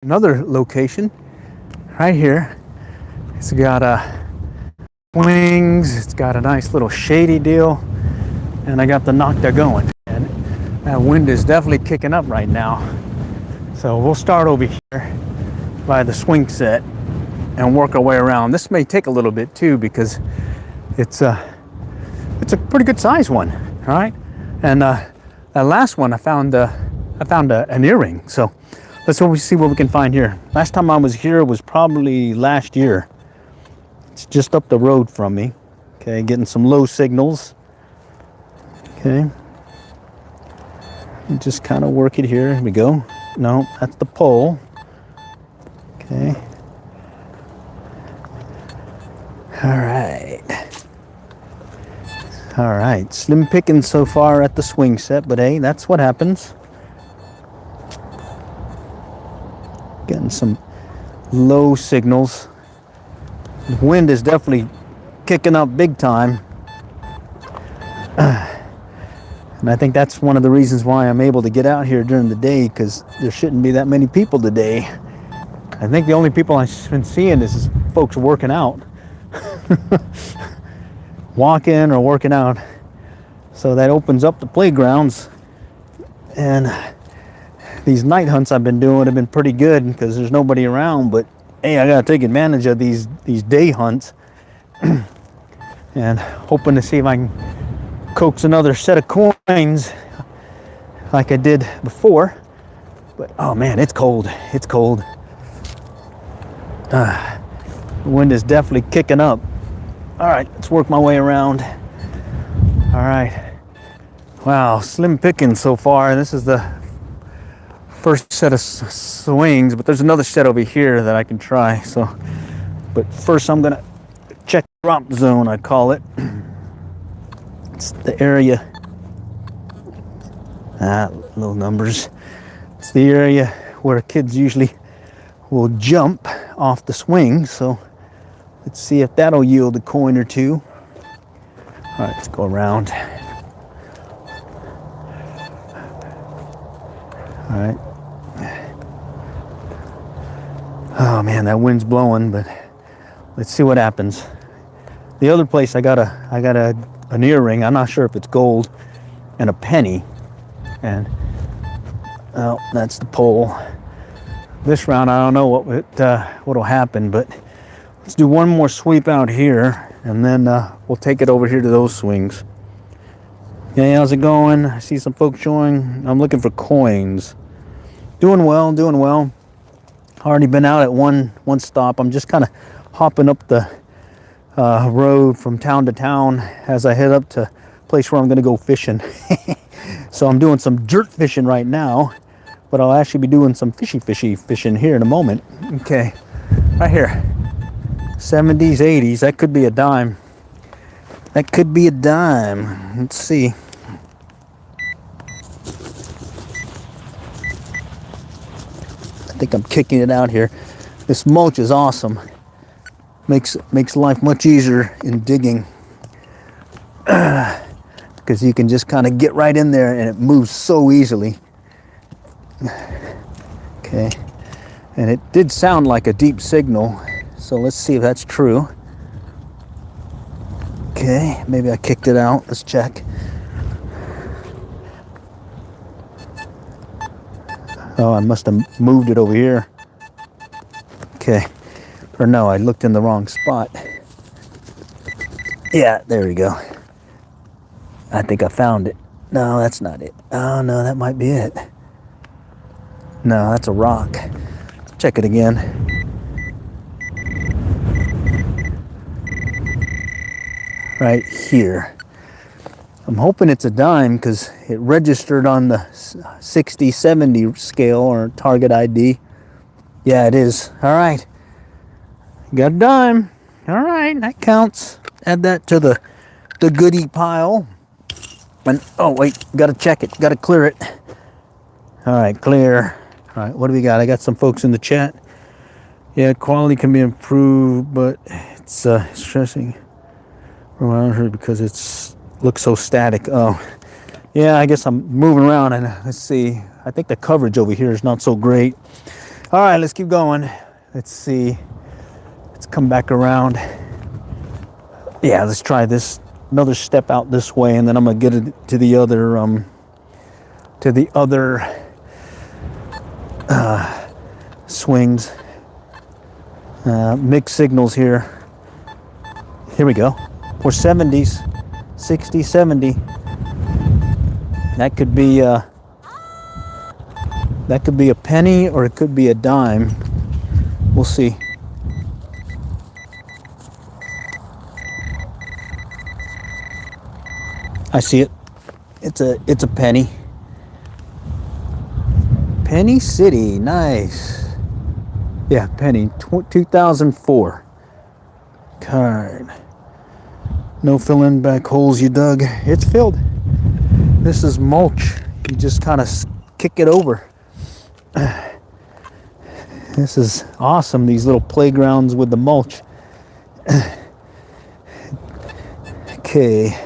Another location right here. It's got wings. It's got a nice little shady deal, and I got the Nocta going. And that wind is definitely kicking up right now. So we'll start over here by the swing set and work our way around. This may take a little bit too because it's a pretty good size one. All right, and that last one I found an earring. So let's see what we can find here. Last time I was here was probably last year. It's just up the road from me. Okay, getting some low signals. Okay, just kind of work it here. Here we go. No, that's the pole. Okay. All right. All right. Slim picking so far at the swing set, but hey, that's what happens. Getting some low signals. The wind is definitely kicking up big time. And I think that's one of the reasons why I'm able to get out here during the day, because there shouldn't be that many people today. I think the only people I've been seeing is folks working out. Walking or working out. So that opens up the playgrounds. And these night hunts I've been doing have been pretty good because there's nobody around, but hey, I gotta take advantage of these day hunts. And hoping to see if I can coax another set of coins like I did before. But oh man, it's cold. It's cold. The wind is definitely kicking up. All right, let's work my way around. All right. Wow, slim picking so far. This is the first set of swings, but there's another set over here that I can try. So, but first I'm gonna check drop zone, I call it. It's the area. Little numbers. It's the area where kids usually will jump off the swing. So let's see if that'll yield a coin or two. All right, let's go around. All right. Oh man, that wind's blowing, but let's see what happens. The other place I got an earring. I'm not sure if it's gold, and a penny. And oh, that's the pole. This round, I don't know what'll happen, but let's do one more sweep out here, and then we'll take it over here to those swings. Hey, how's it going? I see some folks showing. I'm looking for coins. Doing well, doing well. Already been out at one stop. I'm just kind of hopping up the road from town to town as I head up to a place where I'm going to go fishing. So I'm doing some dirt fishing right now, but I'll actually be doing some fishy fishing here in a moment. Okay, right here. 70s, 80s. That could be a dime. That could be a dime. Let's see. I think I'm kicking it out here. This mulch is awesome. Makes life much easier in digging. Because you can just kind of get right in there and it moves so easily. Okay. And it did sound like a deep signal. So let's see if that's true. Okay, maybe I kicked it out. Let's check. Oh, I must have moved it over here. Okay. Or no, I looked in the wrong spot. Yeah, there we go. I think I found it. No, that's not it. Oh, no, that might be it. No, that's a rock. Let's check it again. Right here. I'm hoping it's a dime because it registered on the 60-70 scale or target ID. Yeah, it is. All right. Got a dime. All right, that counts. Add that to the goodie pile. And oh wait, gotta check it. Gotta clear it. All right, clear. All right, what do we got? I got some folks in the chat. Yeah, quality can be improved, but it's stressing around here because it's looks so static. Oh, yeah, I guess I'm moving around and let's see. I think the coverage over here is not so great. All right, let's keep going. Let's see. Let's come back around. Yeah, let's try this. Another step out this way, and then I'm gonna get it to the other swings. Mixed signals here. Here we go. We're 70s, 60, 70. That could be a penny or it could be a dime. We'll see. I see it. It's a penny. Penny City, nice. Yeah, penny, 2004. Card. No fill-in back holes you dug. It's filled. This is mulch. You just kind of kick it over. This is awesome, these little playgrounds with the mulch. Okay.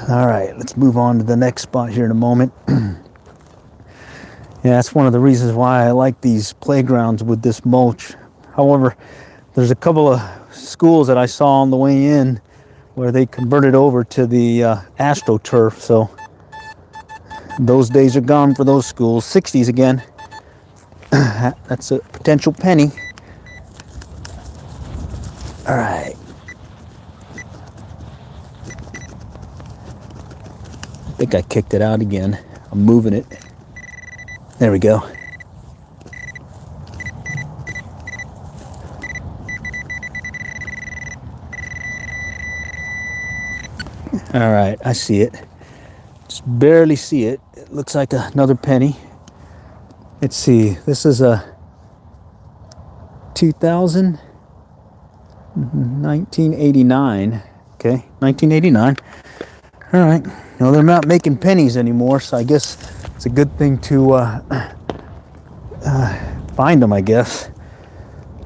All right, let's move on to the next spot here in a moment. Yeah, that's one of the reasons why I like these playgrounds with this mulch. However, there's a couple of schools that I saw on the way in where they converted over to the AstroTurf, so those days are gone for those schools. 60s again. That's a potential penny. All right. I think I kicked it out again. I'm moving it. There we go. All right, I see it. Just barely see it. It looks like another penny. Let's see. This is a 1989. Okay, 1989. All right. No, they're not making pennies anymore, so I guess it's a good thing to find them, I guess.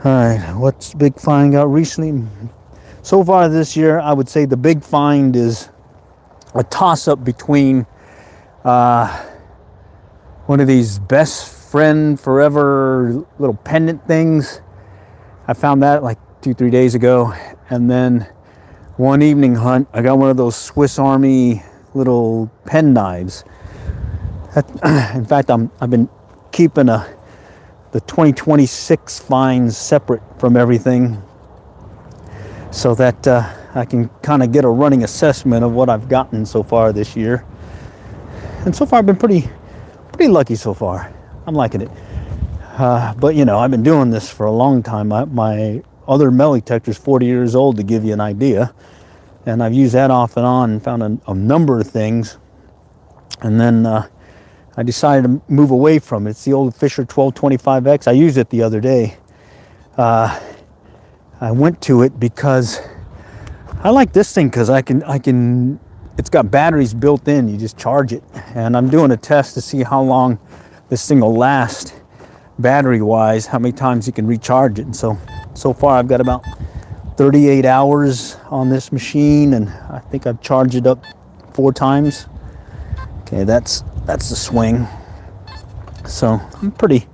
All right. What's the big find got recently? So far this year, I would say the big find is a toss-up between one of these best friend forever little pendant things. I found that like 2-3 days ago, and then one evening hunt, I got one of those Swiss Army little pen knives. In fact, I've been keeping the 2026 finds separate from everything, so that I can kind of get a running assessment of what I've gotten so far this year. And so far I've been pretty lucky so far. I'm liking it. But you know, I've been doing this for a long time. My other metal detector is 40 years old, to give you an idea. And I've used that off and on and found a number of things. And then I decided to move away from it. It's the old Fisher 1225X. I used it the other day. I went to it because I like this thing because I can, it's got batteries built in. You just charge it. And I'm doing a test to see how long this thing will last battery-wise, how many times you can recharge it. And so far I've got about 38 hours on this machine, and I think I've charged it up 4 times. Okay, that's the swing. So I'm pretty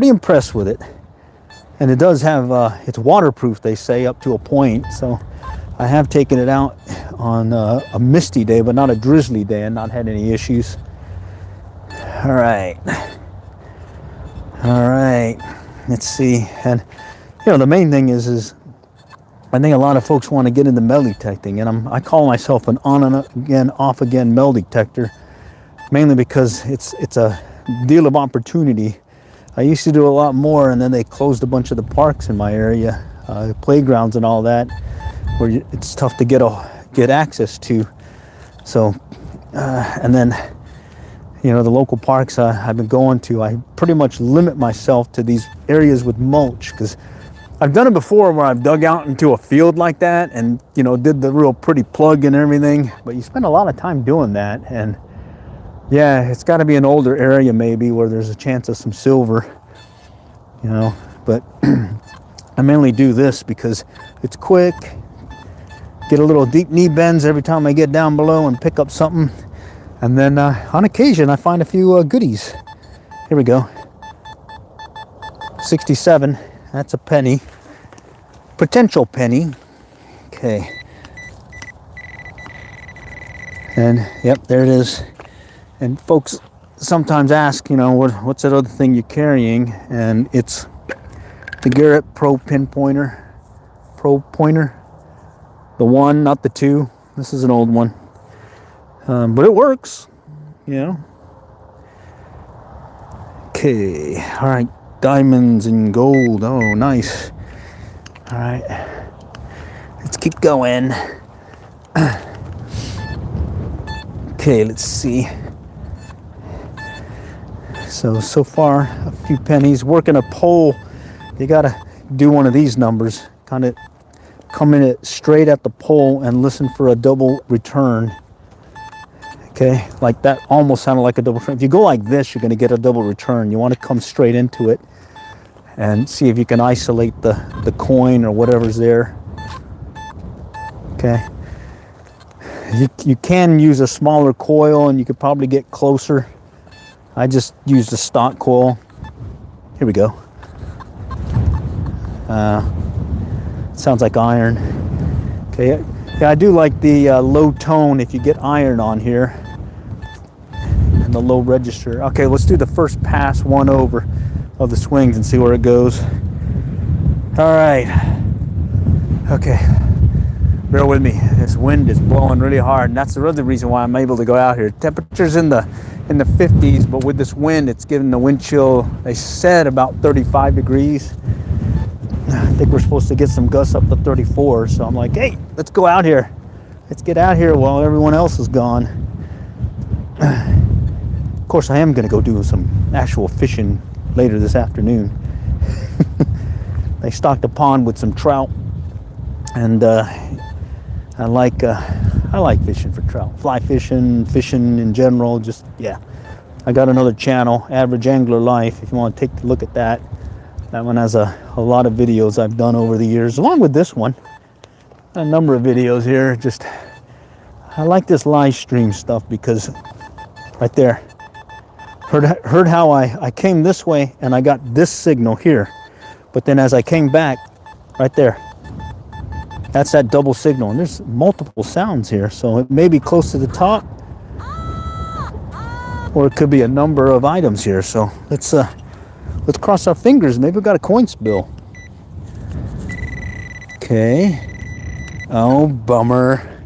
impressed with it. And it does have, it's waterproof, they say, up to a point. So I have taken it out on a misty day, but not a drizzly day, and not had any issues. All right. Let's see. And you know, the main thing is I think a lot of folks want to get into metal detecting, and I call myself an on and again, off again metal detector, mainly because it's a deal of opportunity. I used to do a lot more, and then they closed a bunch of the parks in my area, playgrounds and all that, where it's tough to get access to. So, and then, you know, the local parks I've been going to, I pretty much limit myself to these areas with mulch, because I've done it before where I've dug out into a field like that and, you know, did the real pretty plug and everything, but you spend a lot of time doing that. And yeah, it's got to be an older area maybe where there's a chance of some silver, you know, but I mainly do this because it's quick, get a little deep knee bends every time I get down below and pick up something. And then on occasion I find a few goodies. Here we go. 67. That's a penny. Potential penny. Okay. And yep, there it is. And folks sometimes ask, you know, what's that other thing you're carrying? And it's the Garrett Pro Pinpointer. Pro Pointer. The 1, not the 2. This is an old one. But it works, you know. Okay, all right. Diamonds and gold. Oh, nice. All right. Let's keep going. Okay, let's see. So far, a few pennies. Working a pole, you gotta do one of these numbers. Kind of come in it straight at the pole and listen for a double return. Okay, like that almost sounded like a double return. If you go like this, you're gonna get a double return. You wanna come straight into it and see if you can isolate the coin or whatever's there. Okay. You can use a smaller coil and you could probably get closer. I just used a stock coil. Here we go. Sounds like iron. Okay, yeah, I do like the low tone if you get iron on here. And the low register. Okay, let's do the first pass 1 over of the swings and see where it goes. All right. Okay. Bear with me. This wind is blowing really hard, and that's the other reason why I'm able to go out here. Temperatures in the 50s, but with this wind, it's giving the wind chill. They said about 35 degrees. I think we're supposed to get some gusts up to 34. So I'm like, hey, let's go out here. Let's get out here while everyone else is gone. Of course, I am going to go do some actual fishing later this afternoon. They stocked a pond with some trout, and I like fishing for trout, fly fishing in general. Just, yeah. I got another channel, Average Angler Life, if you want to take a look at that. That one has a lot of videos I've done over the years, along with this one. A number of videos here. Just, I like this live stream stuff because right there, heard how I came this way and I got this signal here. But then as I came back, right there, that's that double signal, and there's multiple sounds here, so it may be close to the top, or it could be a number of items here. So let's cross our fingers. Maybe we got a coin spill. Okay. Oh, bummer.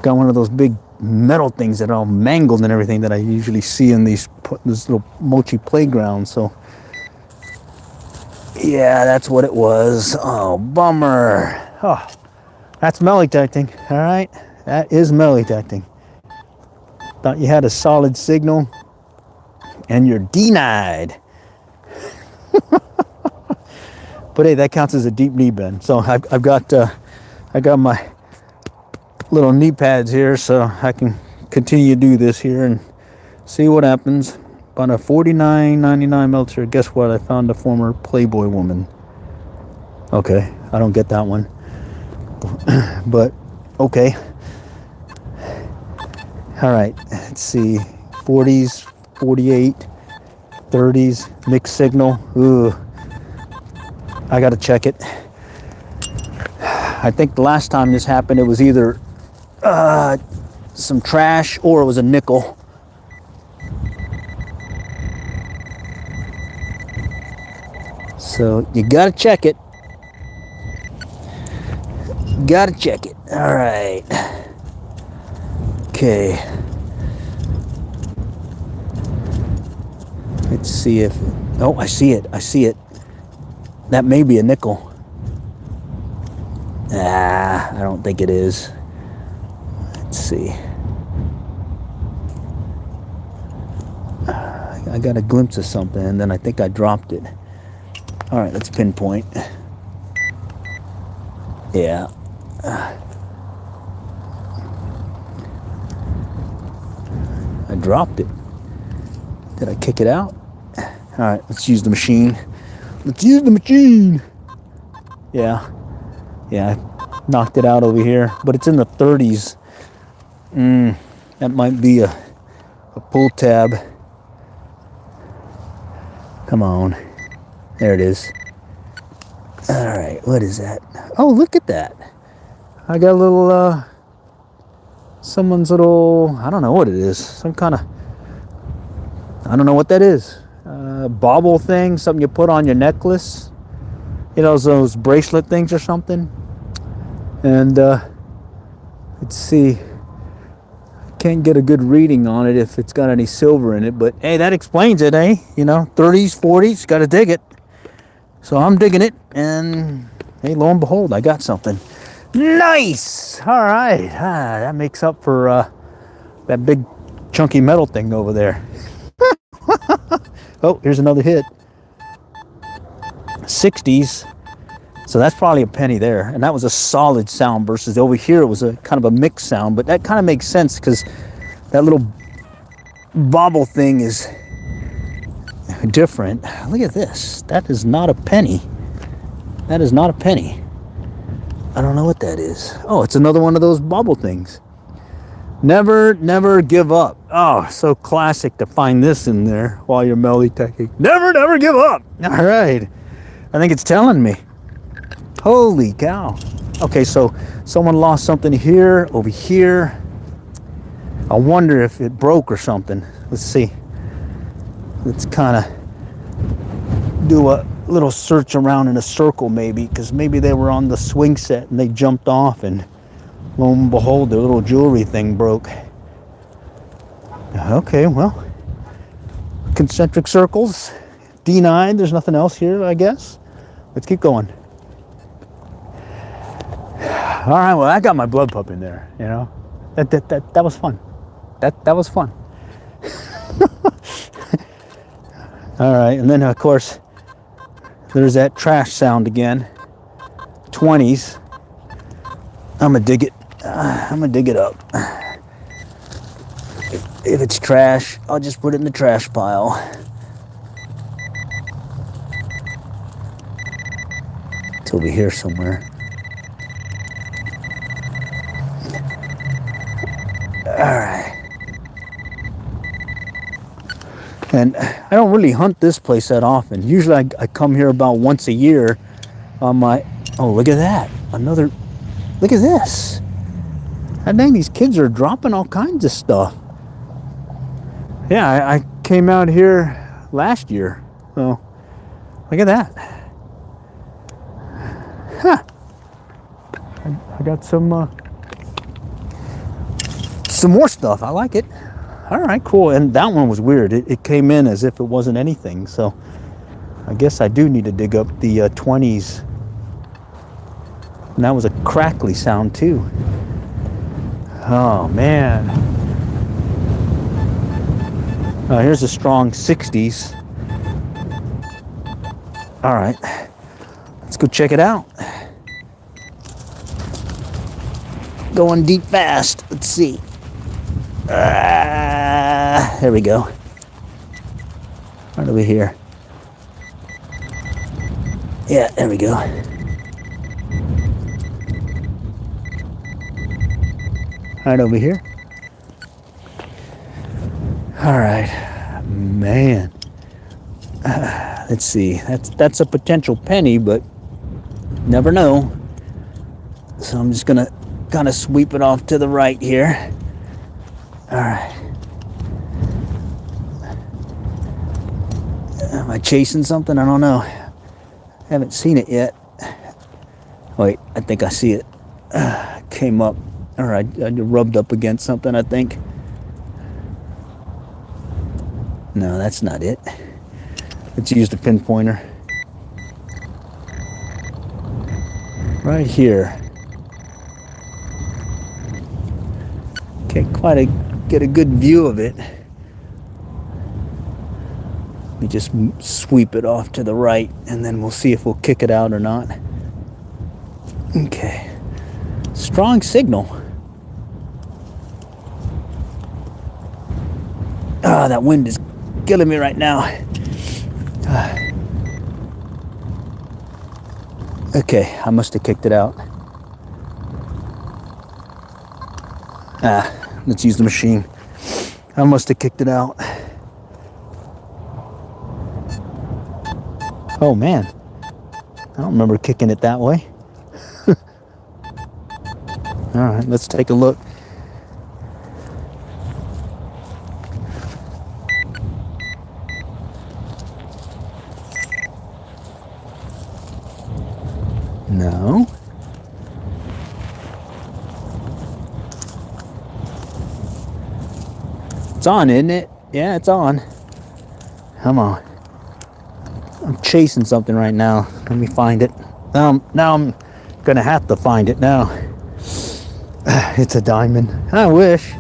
Got one of those big metal things that are all mangled and everything that I usually see in this little mochi playground. So yeah, that's what it was. Oh, bummer. Oh, that's metal detecting. All right, that is metal detecting. Thought you had a solid signal, and you're denied. But hey, that counts as a deep knee bend. So I've got my little knee pads here, so I can continue to do this here and see what happens. About a $49.99 Meltzer. Guess what? I found a former Playboy woman. Okay, I don't get that one. But, okay. All right, let's see. 40s, 48, 30s, mixed signal. Ooh, I gotta check it. I think the last time this happened, it was either some trash or it was a nickel. So you gotta check it. Gotta check it. All right. Okay. Let's see if. Oh, I see it. I see it. That may be a nickel. I don't think it is. Let's see. I got a glimpse of something, and then I think I dropped it. All right, let's pinpoint. Yeah. I dropped it. Did I kick it out? All right, let's use the machine. Let's use the machine. Yeah. Yeah, I knocked it out over here, but it's in the 30s. That might be a pull tab. Come on. There it is. All right, what is that? Oh, look at that. I got a little, someone's little, I don't know what it is. Some kind of, I don't know what that is. Bauble thing, something you put on your necklace. You know, those bracelet things or something. And, let's see. Can't get a good reading on it if it's got any silver in it, but hey, that explains it, eh? You know, 30s, 40s, gotta dig it. So I'm digging it, and hey, lo and behold, I got something. Nice! All right, that makes up for that big chunky metal thing over there. Oh, here's another hit. 60s. So that's probably a penny there, and that was a solid sound versus over here it was a kind of a mixed sound, but that kind of makes sense because that little bobble thing is different. Look at this. That is not a penny. That is not a penny. I don't know what that is. Oh, it's another one of those bobble things. Never give up. Oh, so classic to find this in there while you're melody teching. Never give up. All right. I think it's telling me. Holy cow. Okay, so someone lost something here, over here. I wonder if it broke or something. Let's see. Let's kind of do a little search around in a circle maybe, because maybe they were on the swing set and they jumped off and lo and behold, their little jewelry thing broke. Okay, well, concentric circles, D9, there's nothing else here, I guess. Let's keep going. All right, well, I got my blood pumping there, you know. That was fun. That was fun. All right, and then of course, there's that trash sound again. 20s. I'm gonna dig it. I'm gonna dig it up. If it's trash, I'll just put it in the trash pile. It's over here somewhere. All right. And I don't really hunt this place that often. Usually I come here about once a year on my, oh, look at that. Another, look at this. God dang, these kids are dropping all kinds of stuff. Yeah, I came out here last year. So, look at that. Huh. I got some more stuff. I like it. All right, cool. And that one was weird. It came in as if it wasn't anything. So I guess I do need to dig up the 20s. And that was a crackly sound too. Oh man. Here's a strong 60s. All right, let's go check it out. Going deep fast. Let's see. There we go. Right over here. Yeah, there we go. Right over here. All right, man. Let's see. That's a potential penny, but never know. So I'm just gonna kind of sweep it off to the right here. All right. Am I chasing something? I don't know. Haven't seen it yet. Wait, I think I see it. Came up. All right, I rubbed up against something, I think. No, that's not it. Let's use the pinpointer. Right here. Can't quite get a good view of it. Let me just sweep it off to the right, and then we'll see if we'll kick it out or not. Okay. Strong signal. Ah, that wind is killing me right now. Okay, I must have kicked it out. Let's use the machine. I must have kicked it out. Oh man, I don't remember kicking it that way. All right, let's take a look. No. It's on, isn't it? Yeah, it's on. Come on. I'm chasing something right now. Let me find it. Now I'm gonna have to find it now. It's a diamond. I wish.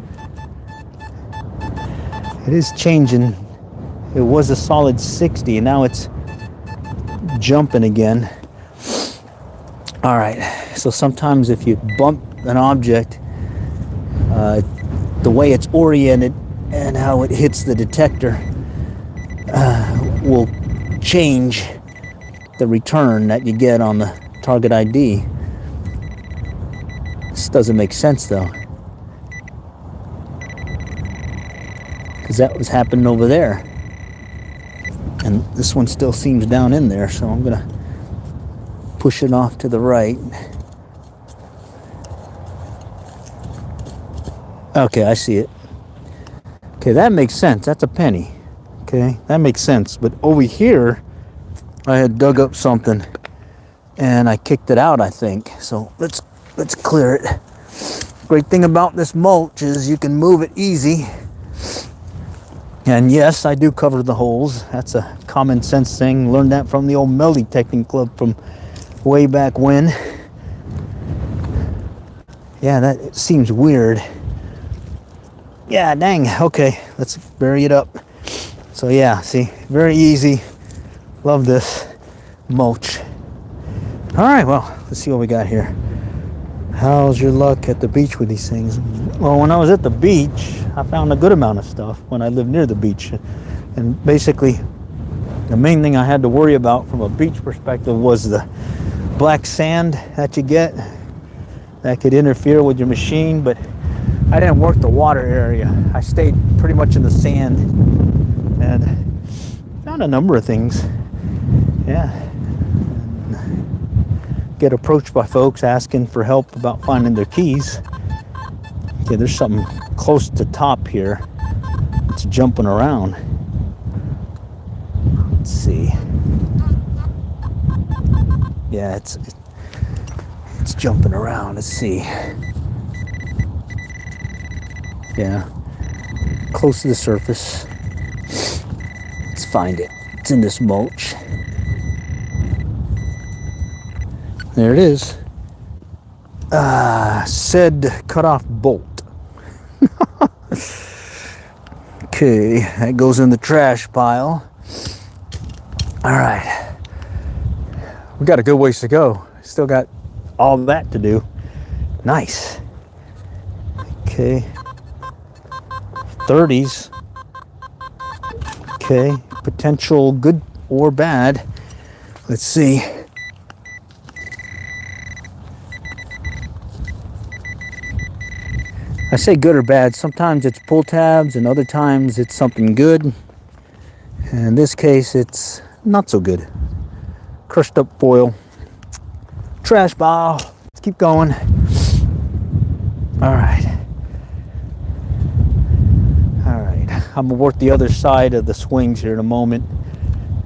It is changing. It was a solid 60 and now it's jumping again. All right, so sometimes if you bump an object, the way it's oriented and how it hits the detector will change the return that you get on the target ID. This doesn't make sense though, because that was happening over there. And this one still seems down in there, so I'm gonna push it off to the right. Okay, I see it. Okay, that makes sense. That's a penny. Okay, that makes sense. But over here, I had dug up something and I kicked it out, I think. So let's clear it. Great thing about this mulch is you can move it easy. And yes, I do cover the holes. That's a common sense thing. Learned that from the old metal detecting club from way back when. Yeah, that seems weird. Yeah, dang. Okay, let's bury it up. So yeah, see, very easy. Love this mulch. All right, well, let's see what we got here. How's your luck at the beach with these things? Well, when I was at the beach, I found a good amount of stuff when I lived near the beach. And basically, the main thing I had to worry about from a beach perspective was the black sand that you get that could interfere with your machine, but I didn't work the water area. I stayed pretty much in the sand and found a number of things. Yeah. Get approached by folks asking for help about finding their keys. Okay, there's something close to top here. It's jumping around. Let's see. Yeah, it's jumping around. Let's see. Yeah, close to the surface. Let's find it. It's in this mulch. There it is. Said cut off bolt. Okay, that goes in the trash pile. All right. We got a good ways to go. Still got all that to do. Nice. Okay. 30s. Okay, potential good or bad. Let's see. I say good or bad. Sometimes it's pull tabs and other times it's something good. And in this case, it's not so good. Crushed up foil. Trash pile. Let's keep going. All right. I'm gonna work the other side of the swings here in a moment.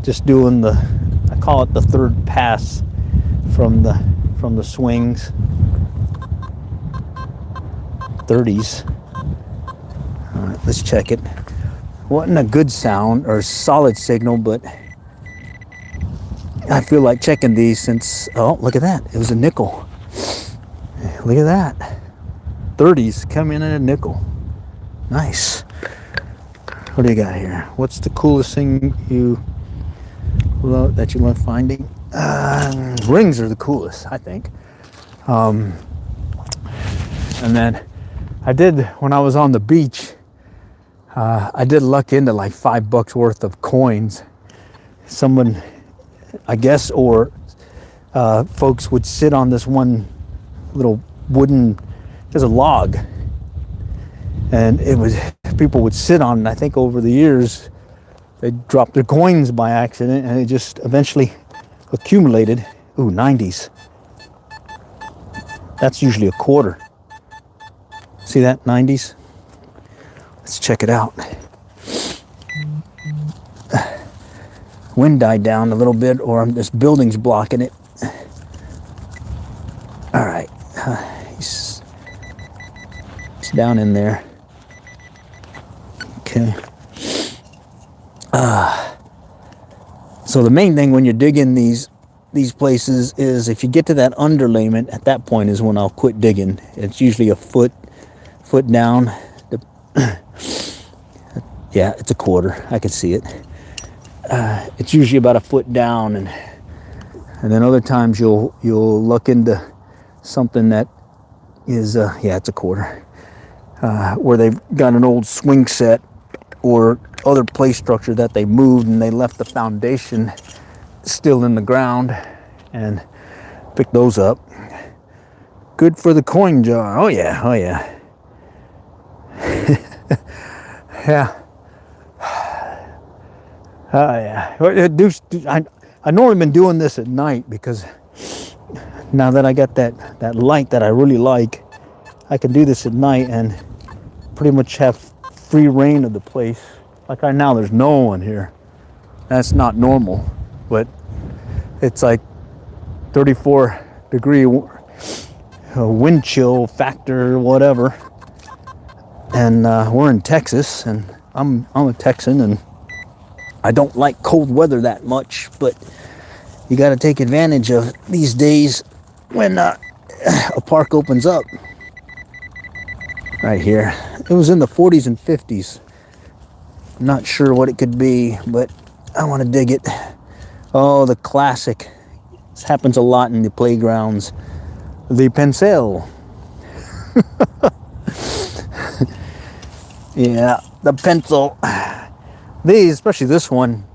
Just doing I call it the third pass from the swings. 30s. All right, let's check it. Wasn't a good sound or solid signal, but I feel like checking these since, oh, look at that. It was a nickel. Look at that. 30s come in at a nickel. Nice. What do you got here? What's the coolest thing that you love finding? Rings are the coolest, I think. And then I did, when I was on the beach, I did luck into like $5 worth of coins. Someone, I guess, or folks would sit on this one little wooden, there's a log. And it was, people would sit on it. I think over the years, They dropped their coins by accident, and it just eventually accumulated. Ooh, 90s. That's usually a quarter. See that, 90s? Let's check it out. Wind died down a little bit, or this building's blocking it. All right, he's down in there. Okay. So the main thing when you're digging these places is if you get to that underlayment, at that point is when I'll quit digging. It's usually a foot down. Yeah, it's a quarter. I can see it. It's usually about a foot down, and then other times you'll look into something that is yeah, it's a quarter, where they've got an old swing set or other play structure that they moved and they left the foundation still in the ground, and pick those up. Good for the coin jar. Oh yeah, oh yeah. Yeah. Oh yeah. I normally been doing this at night because now that I got that light that I really like, I can do this at night and pretty much have free reign of the place. Like right now, there's no one here. That's not normal, but it's like 34-degree wind chill factor, whatever. And we're in Texas, and I'm a Texan, and I don't like cold weather that much, but you got to take advantage of these days when a park opens up. Right here. It was in the 40s and 50s. I'm not sure what it could be, but I want to dig it. Oh, the classic. This happens a lot in the playgrounds. The pencil. Yeah, the pencil. These, especially this one,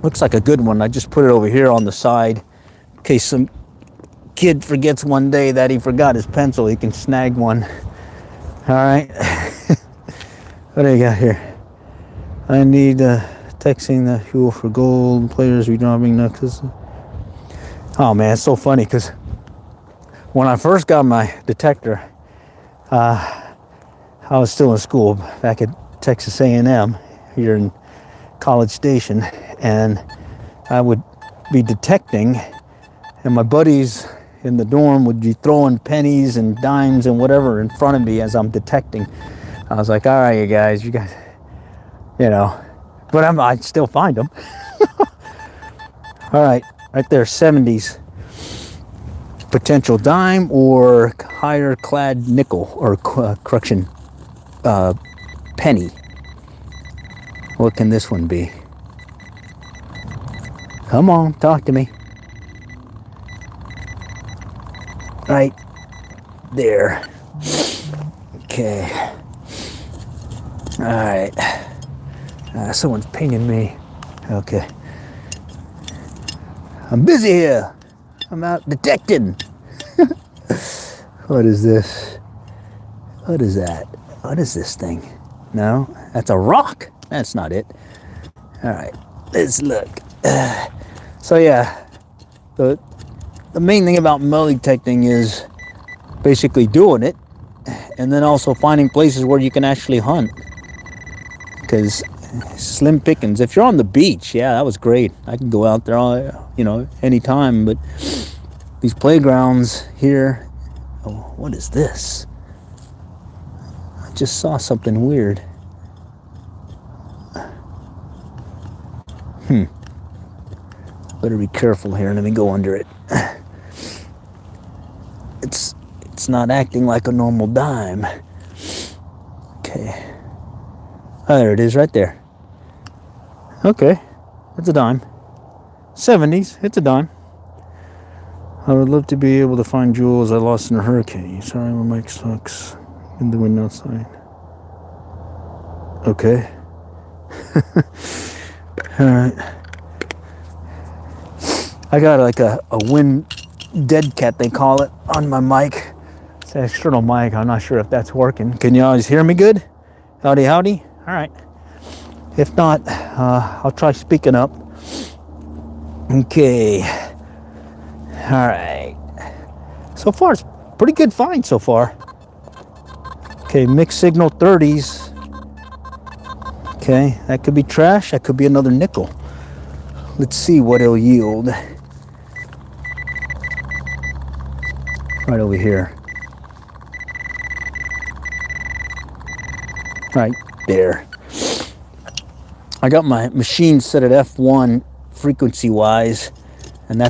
looks like a good one. I just put it over here on the side in case some kid forgets one day that he forgot his pencil. He can snag one. All right. What do you got here? I need texting the fuel for gold players redropping next. Oh man, it's so funny because when I first got my detector, I was still in school back at Texas A&M here in College Station, and I would be detecting, and my buddies in the dorm would be throwing pennies and dimes and whatever in front of me as I'm detecting. I was like, all right, you guys, you know, but I'd still find them. All right, right there, 70s. Potential dime or higher clad nickel, or correction, penny. What can this one be? Come on, talk to me. Right there. Okay. All right. Someone's pinging me. Okay. I'm busy here. I'm out detecting. What is this? What is that? What is this thing? No, that's a rock. That's not it. All right, let's look. So yeah, the main thing about metal detecting is basically doing it, and then also finding places where you can actually hunt. Because slim pickings. If you're on the beach, yeah, that was great. I can go out there, anytime. But these playgrounds here. Oh, what is this? I just saw something weird. Better be careful here. Let me go under it. It's not acting like a normal dime. Okay. Oh, there it is right there. Okay. It's a dime. 70s. It's a dime. I would love to be able to find jewels I lost in a hurricane. Sorry, my mic sucks. In the wind outside. Okay. Alright. I got like a wind dead cat, they call it, on my mic. It's an external mic. I'm not sure if that's working. Can you always hear me good? Howdy, howdy. Alright. If not, I'll try speaking up. Okay. All right. So far, it's pretty good find so far. Okay, mixed signal 30s. Okay, that could be trash. That could be another nickel. Let's see what it'll yield. Right over here. Right there. I got my machine set at F1 frequency wise, and I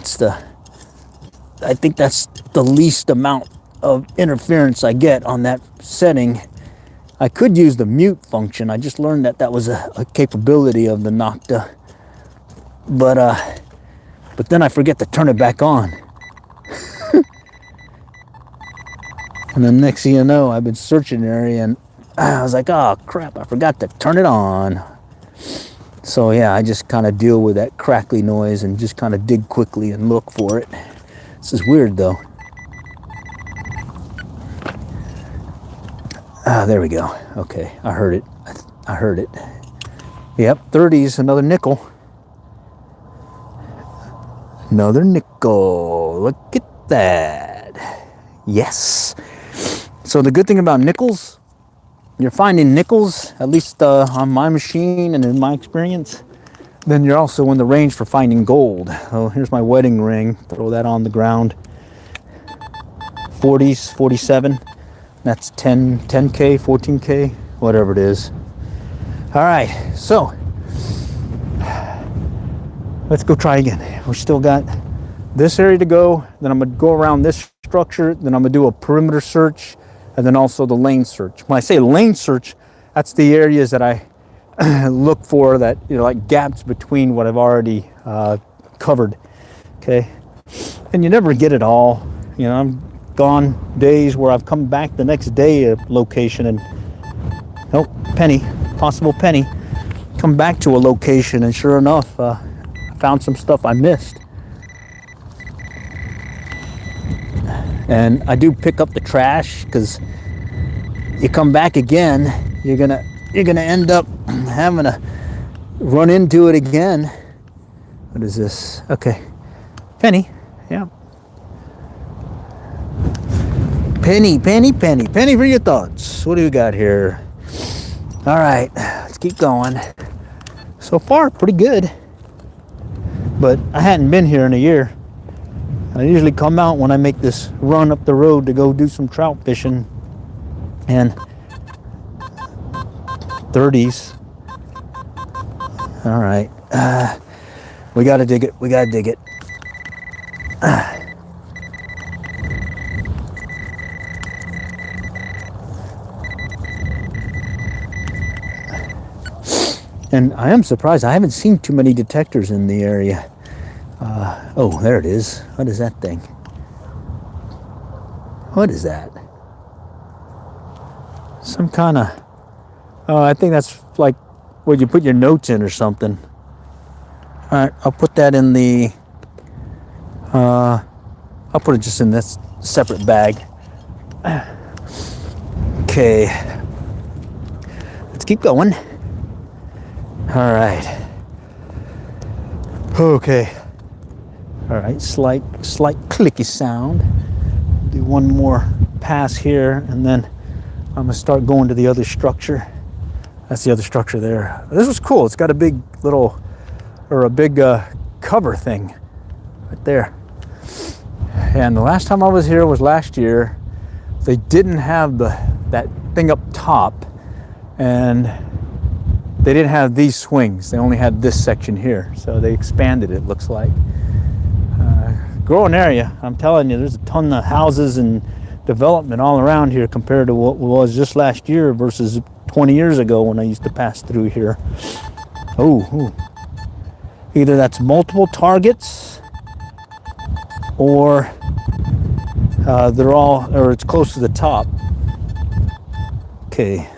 think that's the least amount of interference I get on that setting. I could use the mute function. I just learned that was a capability of the Nocta, but then I forget to turn it back on. And then next thing you know, I've been searching there and I was like, oh crap, I forgot to turn it on. So yeah, I just kind of deal with that crackly noise and just kind of dig quickly and look for it. This is weird though. Ah, there we go. Okay, I heard it. I heard it. Yep, 30s, another nickel. Another nickel. Look at that. Yes. So the good thing about nickels, you're finding nickels, at least on my machine and in my experience, then you're also in the range for finding gold. Oh, here's my wedding ring. Throw that on the ground. 40s, 47. That's 10K, 14K, whatever it is. All right, so let's go try again. We still got this area to go. Then I'm gonna go around this structure. Then I'm gonna do a perimeter search, and then also the lane search. When I say lane search, that's the areas that I look for that, like gaps between what I've already covered. Okay, and you never get it all. I'm gone days where I've come back the next day a location and nope, possible penny. Come back to a location and sure enough, I found some stuff I missed. And I do pick up the trash because you come back again, you're gonna end up having to run into it again. What is this? Okay, penny. Yeah. Penny for your thoughts. What do we got here? All right, let's keep going. So far, pretty good. But I hadn't been here in a year. I usually come out when I make this run up the road to go do some trout fishing. And 30s. All right. We gotta dig it. And I am surprised. I haven't seen too many detectors in the area. Oh, there it is. What is that thing? What is that? Some kind of... Oh, I think that's like where you put your notes in or something. All right, I'll put that in the... I'll put it just in this separate bag. Okay. Let's keep going. All right. Okay. All right, slight clicky sound. Do one more pass here, and then I'm gonna start going to the other structure. That's the other structure there. This was cool. It's got a big cover thing right there. And the last time I was here was last year. They didn't have that thing up top, and they didn't have these swings. They only had this section here. So they expanded it, looks like. Growing area, I'm telling you, there's a ton of houses and development all around here compared to what was just last year versus 20 years ago when I used to pass through here. Oh, either that's multiple targets or it's close to the top. Okay.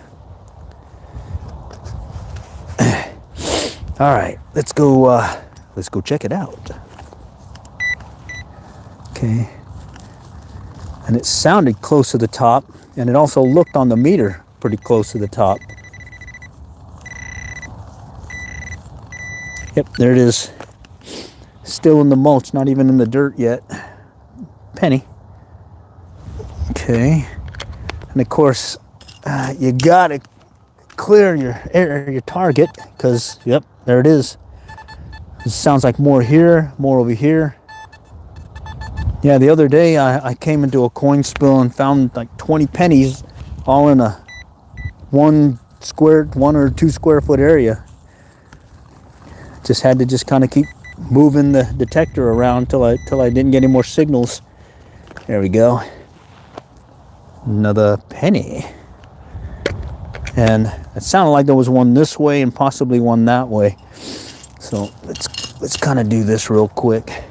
All right, let's go check it out. Okay. And it sounded close to the top, and it also looked on the meter pretty close to the top. Yep, there it is. Still in the mulch, not even in the dirt yet. Penny. Okay. And of course, you gotta clear your target, because, yep, there it is. It sounds like more here, more over here. Yeah, the other day I came into a coin spill and found like 20 pennies all in a 1 or 2 square foot area. Just had to kind of keep moving the detector around till I didn't get any more signals. There we go. Another penny. And it sounded like there was one this way and possibly one that way. So let's kind of do this real quick.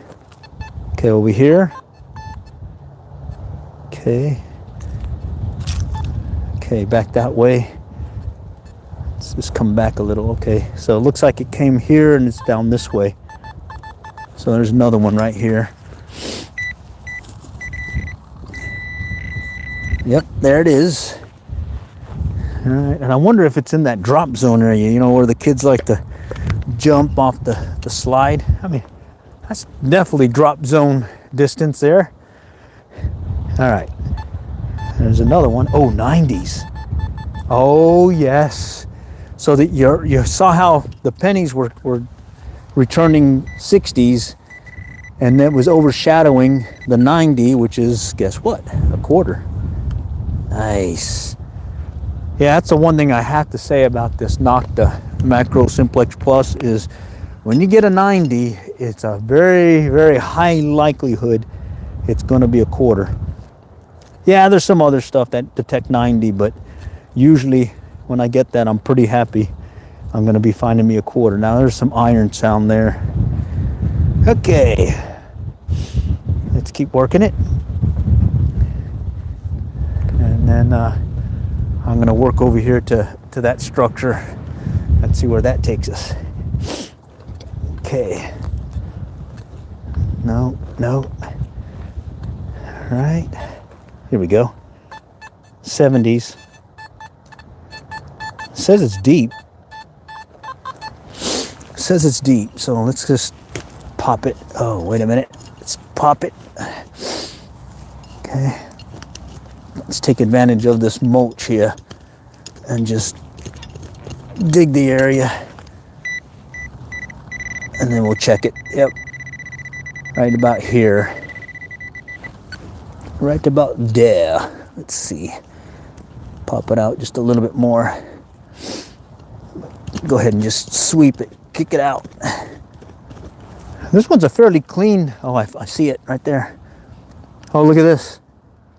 Okay, over here. Okay. Okay, back that way. Let's just come back a little. Okay, so it looks like it came here and it's down this way. So there's another one right here. Yep, there it is. All right, and I wonder if it's in that drop zone area, you know, where the kids like to jump off the slide. I mean, that's definitely drop zone distance there. All right, there's another one. Oh, 90s. Oh, yes. So that you saw how the pennies were returning 60s, and that was overshadowing the 90, which is, guess what? A quarter. Nice. Yeah, that's the one thing I have to say about this Nocta Macro Simplex Plus is when you get a 90, it's a very, very high likelihood it's going to be a quarter. Yeah, there's some other stuff that detect 90, but usually when I get that, I'm pretty happy I'm going to be finding me a quarter. Now there's some iron sound there. Okay, let's keep working it. And then I'm going to work over here to that structure. Let's see where that takes us. Okay. No. All right. Here we go. 70s. It says it's deep. It says it's deep. So let's just pop it. Oh, wait a minute. Let's pop it. Okay. Let's take advantage of this mulch here and just dig the area. And then we'll check it. Yep. Right about here. Right about there. Let's see. Pop it out just a little bit more. Go ahead and just sweep it. Kick it out. This one's a fairly clean. Oh, I see it right there. Oh, look at this.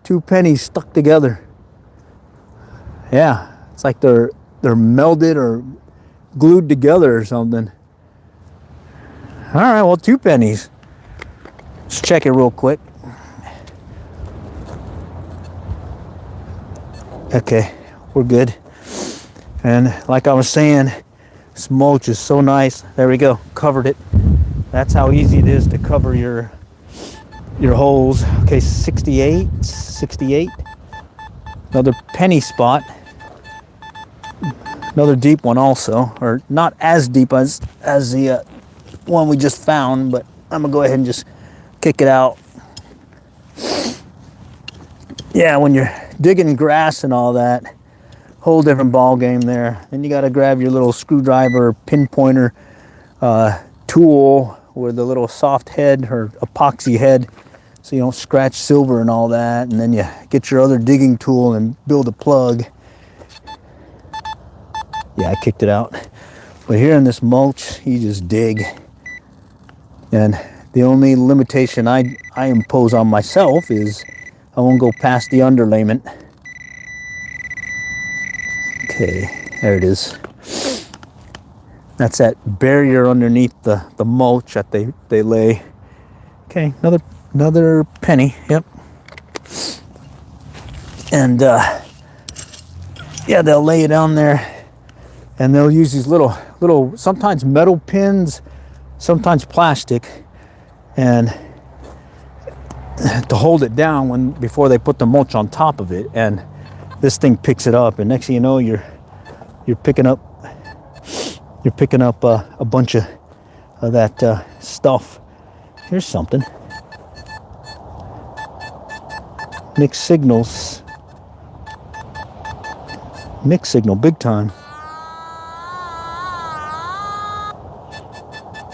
2 pennies stuck together. Yeah, it's like they're melded or glued together or something. All right, well, 2 pennies. Let's check it real quick. Okay, we're good. And like I was saying, this mulch is so nice. There we go, covered it. That's how easy it is to cover your holes. Okay, 68. Another penny spot. Another deep one also, or not as deep as the one we just found, but I'm gonna go ahead and just kick it out. Yeah, when you're digging grass and all that, whole different ball game there. Then you got to grab your little screwdriver, pinpointer tool with the little soft head or epoxy head, so you don't scratch silver and all that. And then you get your other digging tool and build a plug. Yeah, I kicked it out. But here in this mulch, you just dig. And the only limitation I impose on myself is I won't go past the underlayment. Okay, there it is. That's that barrier underneath the mulch that they lay. Okay, another penny. Yep. And yeah, they'll lay it down there, and they'll use these little sometimes metal pins, sometimes plastic, and to hold it down before they put the mulch on top of it. And this thing picks it up, and next thing you know, you're picking up a bunch of of that stuff. Here's something. Mixed signals. Mixed signal, big time.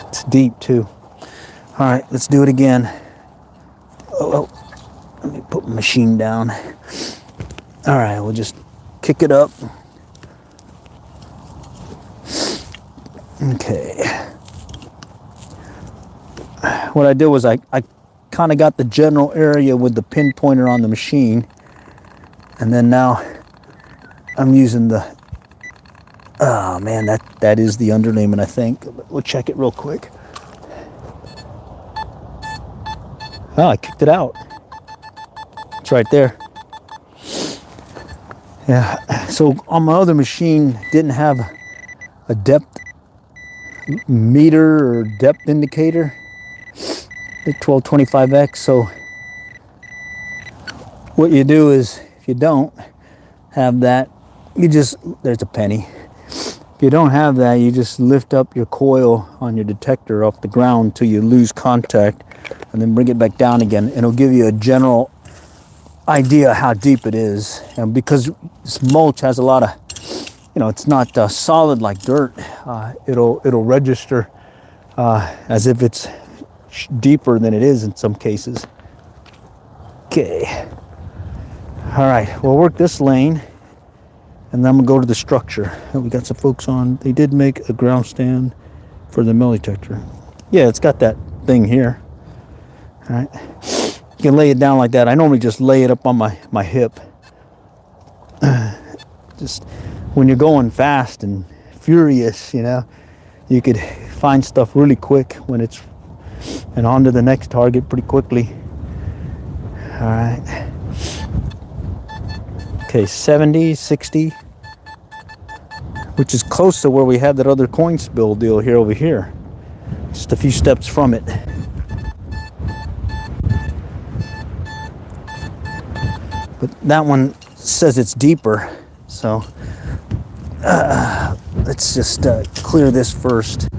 It's deep too. All right, let's do it again. Oh, let me put my machine down. All right, we'll just kick it up. Okay. What I did was I kind of got the general area with the pin pointer on the machine, and then now I'm using the, oh man, that is the underlayment, I think. We'll check it real quick. Oh, I kicked it out. It's right there. Yeah, so on my other machine, didn't have a depth meter or depth indicator, the 1225X. So what you do is, if you don't have that, you just, there's a penny. If you don't have that, you just lift up your coil on your detector off the ground till you lose contact, and then bring it back down again, and it'll give you a general idea how deep it is. And because this mulch has a lot of, it's not solid like dirt, it'll register as if it's deeper than it is in some cases. Okay. All right, we'll work this lane, and then I'm gonna go to the structure. We got some folks on. They did make a ground stand for the metal detector. Yeah, it's got that thing here. All right, you can lay it down like that. I normally just lay it up on my hip. Just when you're going fast and furious, you could find stuff really quick and on to the next target pretty quickly. All right. Okay, 70, 60, which is close to where we had that other coin spill deal here over here. Just a few steps from it. But that one says it's deeper, so let's just clear this first.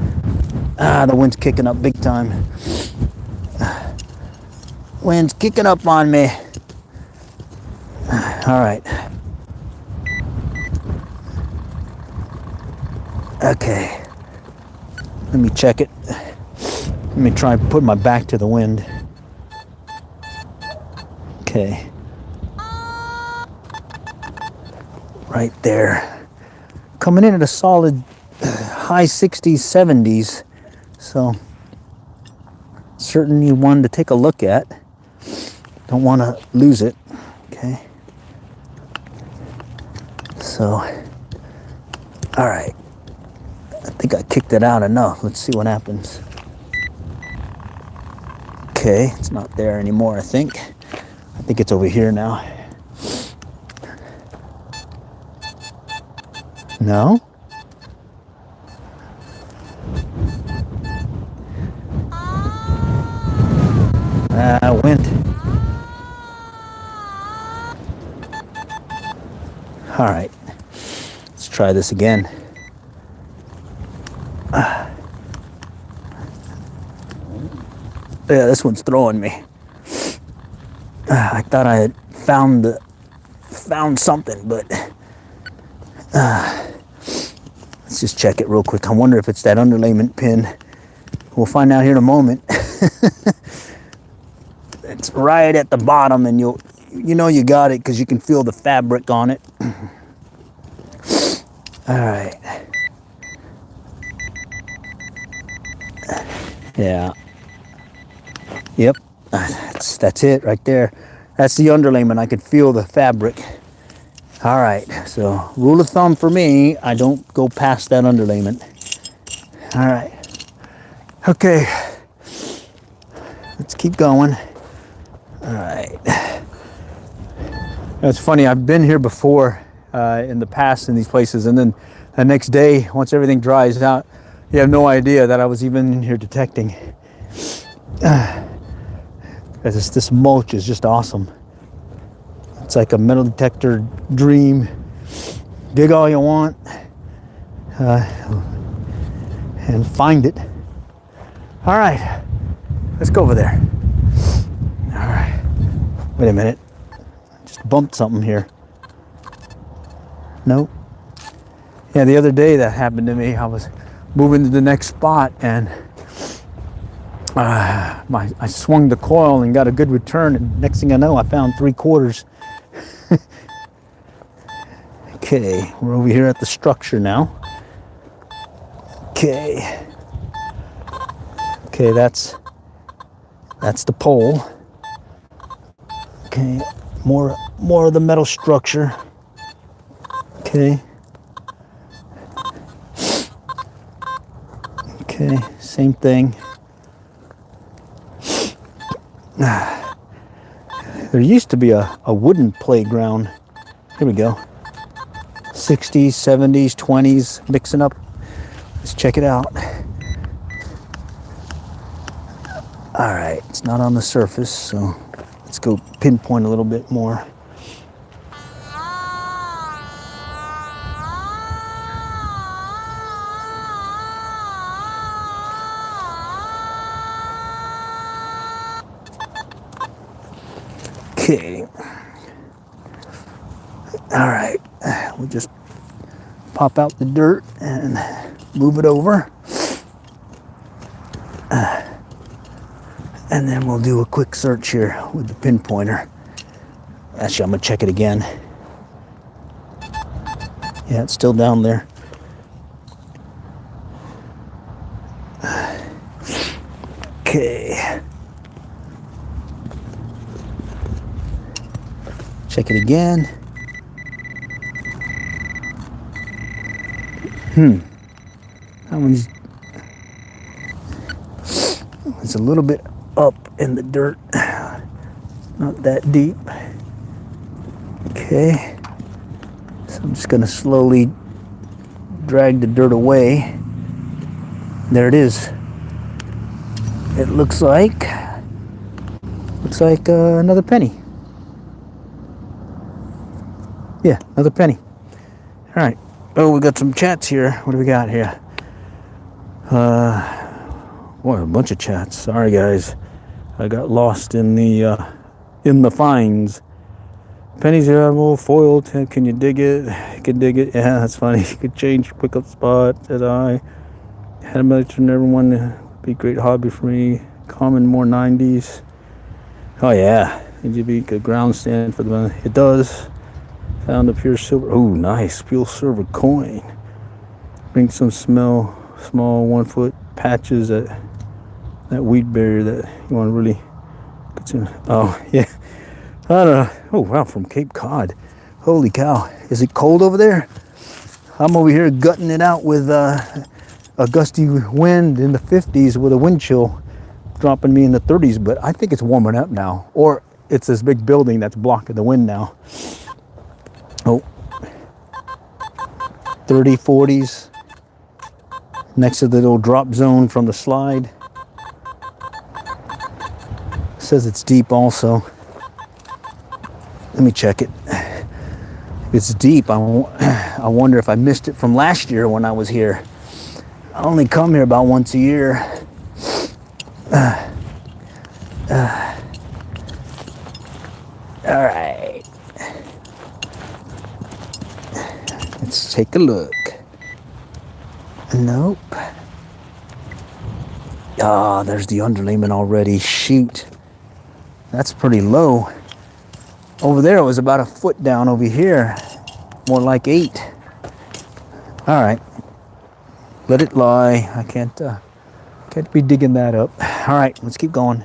The wind's kicking up big time. Wind's kicking up on me. All right. Okay. Let me check it. Let me try and put my back to the wind. Okay. Right there. Coming in at a solid high 60s, 70s. So certainly one to take a look at. Don't want to lose it. Okay. So, all right. I think I kicked it out enough. Let's see what happens. Okay, it's not there anymore, I think. I think it's over here now. No? Went. All right, let's try this again. Yeah, this one's throwing me. I thought I had found something, but let's just check it real quick. I wonder if it's that underlayment pin. We'll find out here in a moment. It's right at the bottom, and you got it because you can feel the fabric on it. All right. Yeah. Yep. That's it right there. That's the underlayment. I could feel the fabric. All right. So rule of thumb for me, I don't go past that underlayment. All right. Okay. Let's keep going. All right. It's funny, I've been here before in the past in these places, and then the next day, once everything dries out, you have no idea that I was even in here detecting. This mulch is just awesome. It's like a metal detector dream. Dig all you want and find it. All right, let's go over there. All right, wait a minute. Just bumped something here. Nope. Yeah, the other day that happened to me. I was moving to the next spot and I swung the coil and got a good return, and next thing I know, I found 3/4. Okay, we're over here at the structure now. Okay. Okay, that's the pole. Okay, more of the metal structure. Okay. Okay, same thing. There used to be a wooden playground. Here we go. 60s, 70s, 20s, mixing up. Let's check it out. All right, it's not on the surface, so let's go pinpoint a little bit more. Okay. All right, we'll just pop out the dirt and move it over. And then we'll do a quick search here with the pinpointer. Actually, I'm gonna check it again. Yeah, it's still down there. Okay. Check it again. That one's it's a little bit up in the dirt. Not that deep. Okay. So I'm just gonna slowly drag the dirt away. There it is. It looks like another penny. Yeah, another penny. All right. Oh, we got some chats here. What do we got here? Boy, a bunch of chats. Sorry, guys. I got lost in the finds. Pennies are all foiled. Can you dig it? You can dig it. Yeah, that's funny. You could change pickup spot. Said I had a mention everyone. Be a great hobby for me. Common more 90s. Oh yeah, it'd be a ground stand for the. It does. Found a pure silver. Oh, nice pure silver coin. Bring some small 1 foot patches that wheat barrier that you want to really get some. Oh yeah, I don't know. Oh wow, from Cape Cod. Holy cow! Is it cold over there? I'm over here gutting it out with a gusty wind in the 50s with a wind chill dropping me in the 30s. But I think it's warming up now, or it's this big building that's blocking the wind now. Oh, 30, 40s. Next to the little drop zone from the slide. Says it's deep also. Let me check it. If it's deep, I wonder if I missed it from last year when I was here. I only come here about once a year. All right. Let's take a look. Nope. Ah, there's the underlayment already. Shoot. That's pretty low. Over there it was about a foot down. Over here, more like 8. All right. Let it lie. I can't be digging that up. All right, let's keep going.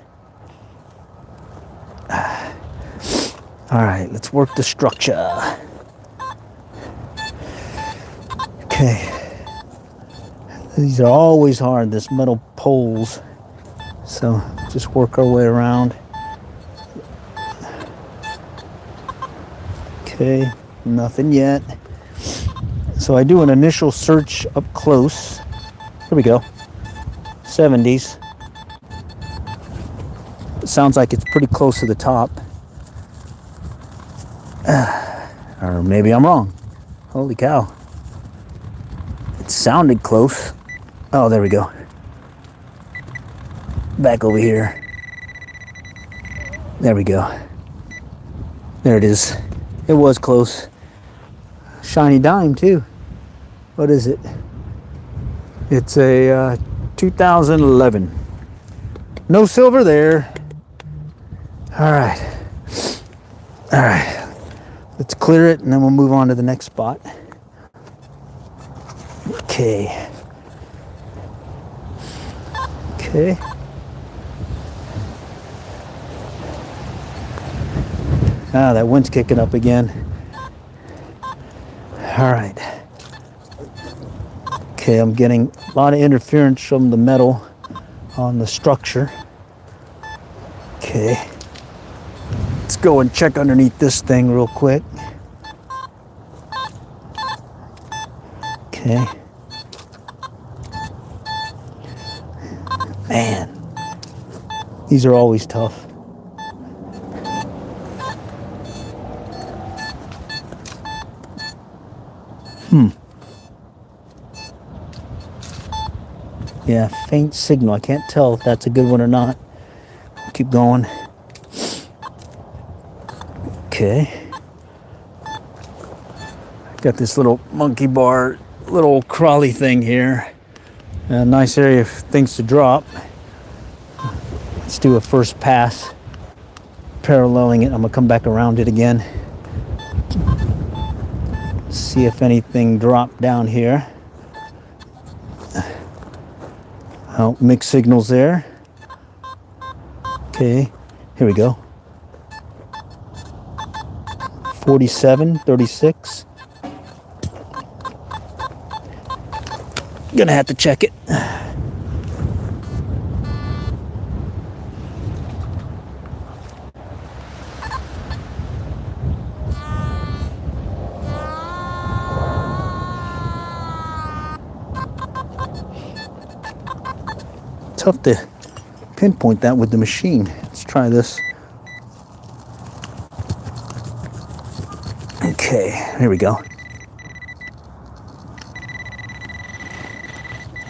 All right, let's work the structure. Okay. These are always hard, this metal poles. So just work our way around. Okay, nothing yet. So I do an initial search up close. Here we go. 70s. It sounds like it's pretty close to the top. Or maybe I'm wrong. Holy cow. It sounded close. Oh, there we go. back over here. There we go. There it is. It was close. Shiny dime too. What is it? It's a 2011. No silver there. All right. All right. Let's clear it and then we'll move on to the next spot. Okay. Okay. Ah, that wind's kicking up again. All right. Okay, I'm getting a lot of interference from the metal on the structure. Okay. Let's go and check underneath this thing real quick. Okay. Man, these are always tough. Yeah, faint signal. I can't tell if that's a good one or not. Keep going. Okay. Got this little monkey bar, little crawly thing here. A nice area of things to drop. Let's do a first pass. Paralleling it. I'm gonna come back around it again. See if anything dropped down here. Oh, mixed signals there. Okay, here we go. 47, 36. Gonna have to check it. Tough to pinpoint that with the machine. Let's try this. Okay, here we go.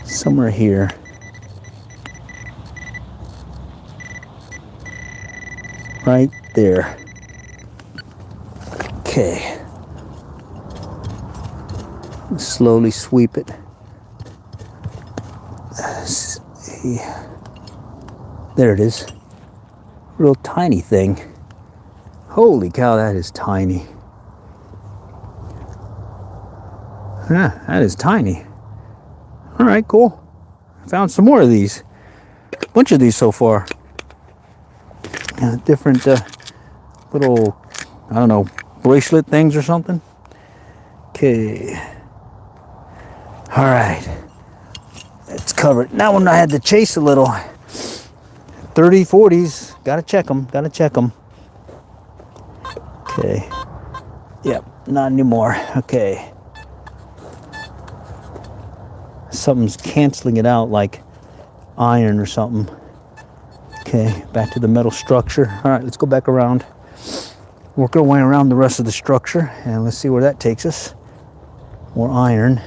Somewhere here. Right there. Okay. Slowly sweep it. There it is. Real tiny thing. Holy cow, that is tiny. Yeah, that is tiny. All right, cool. Found some more of these. A bunch of these so far. Different little, I don't know, bracelet things or something. Okay. All right. It's covered. That one I had to chase a little. 30, 40s. Gotta check them. Gotta check them. Okay. Yep. Not anymore. Okay. Something's canceling it out like iron or something. Okay. Back to the metal structure. All right. Let's go back around. Work our way around the rest of the structure and let's see where that takes us. More iron.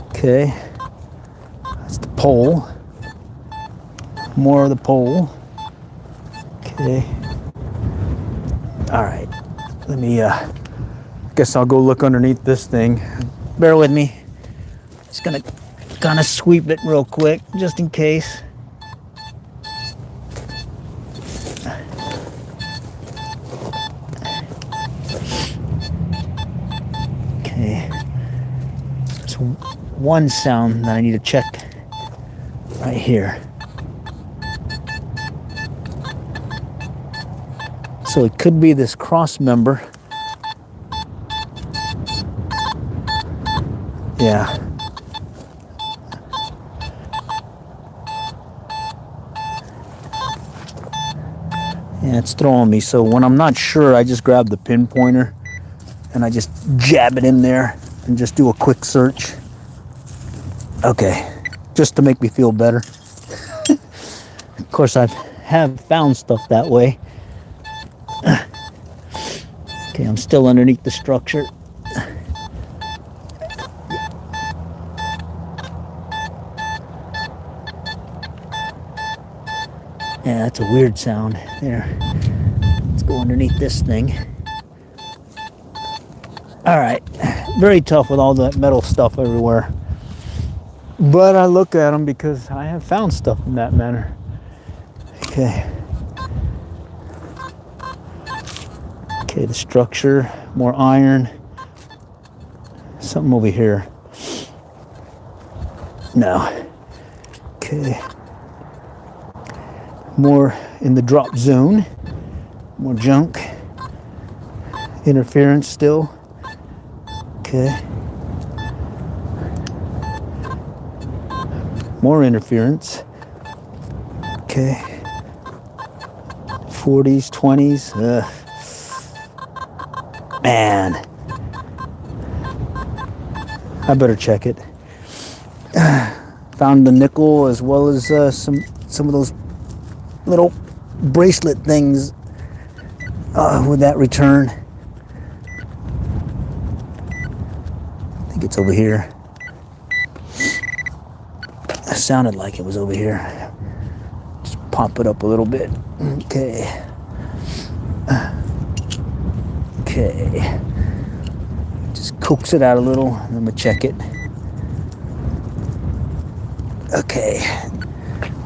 Okay, that's the pole. More of the pole. Okay. All right. Let me, guess I'll go look underneath this thing. Bear with me. Just gonna kind of sweep it real quick, just in case. Okay. There's one sound that I need to check right here. So it could be this cross member. Yeah. Yeah, it's throwing me. So when I'm not sure, I just grab the pinpointer and I just jab it in there and just do a quick search. Okay, just to make me feel better. Of course, I have found stuff that way. Okay, I'm still underneath the structure. Yeah, that's a weird sound. There. Let's go underneath this thing. All right. Very tough with all that metal stuff everywhere. But I look at them because I have found stuff in that manner. Okay. Okay, the structure, more iron. Something over here. No. Okay. More in the drop zone. More junk. Interference still. Okay. More interference. Okay. 40s, 20s. Man. I better check it. Found the nickel as well as some of those little bracelet things with that return. I think it's over here. It sounded like it was over here. Just pop it up a little bit. Okay. Okay. Just coax it out a little. I'm gonna check it. Okay.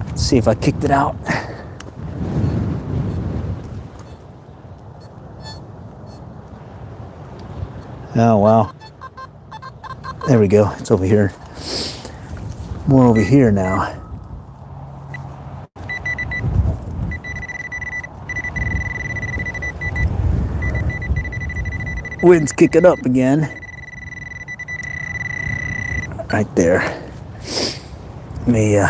Let's see if I kicked it out. Oh, wow. There we go. It's over here. More over here now. Wind's kicking up again. Right there. Let me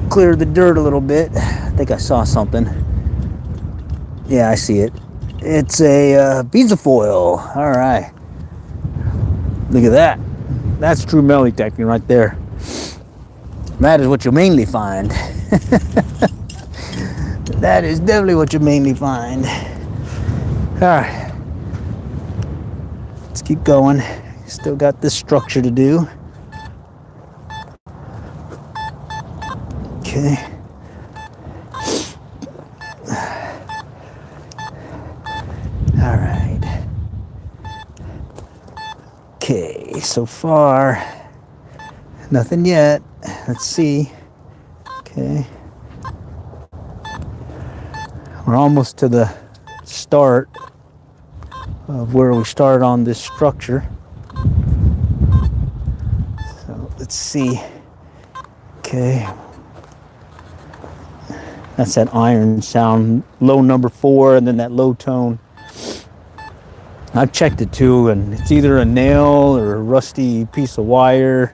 clear the dirt a little bit. I think I saw something. Yeah, I see it. It's a pizza foil. All right. Look at that. That's true metal detecting right there. That is what you mainly find. That is definitely what you mainly find. All right. Let's keep going. Still got this structure to do. Okay. All right. Okay, so far, nothing yet. Let's see. Okay. We're almost to the start of where we started on this structure. So let's see. Okay. That's that iron sound, low number 4, and then that low tone. I've checked it too, and it's either a nail or a rusty piece of wire.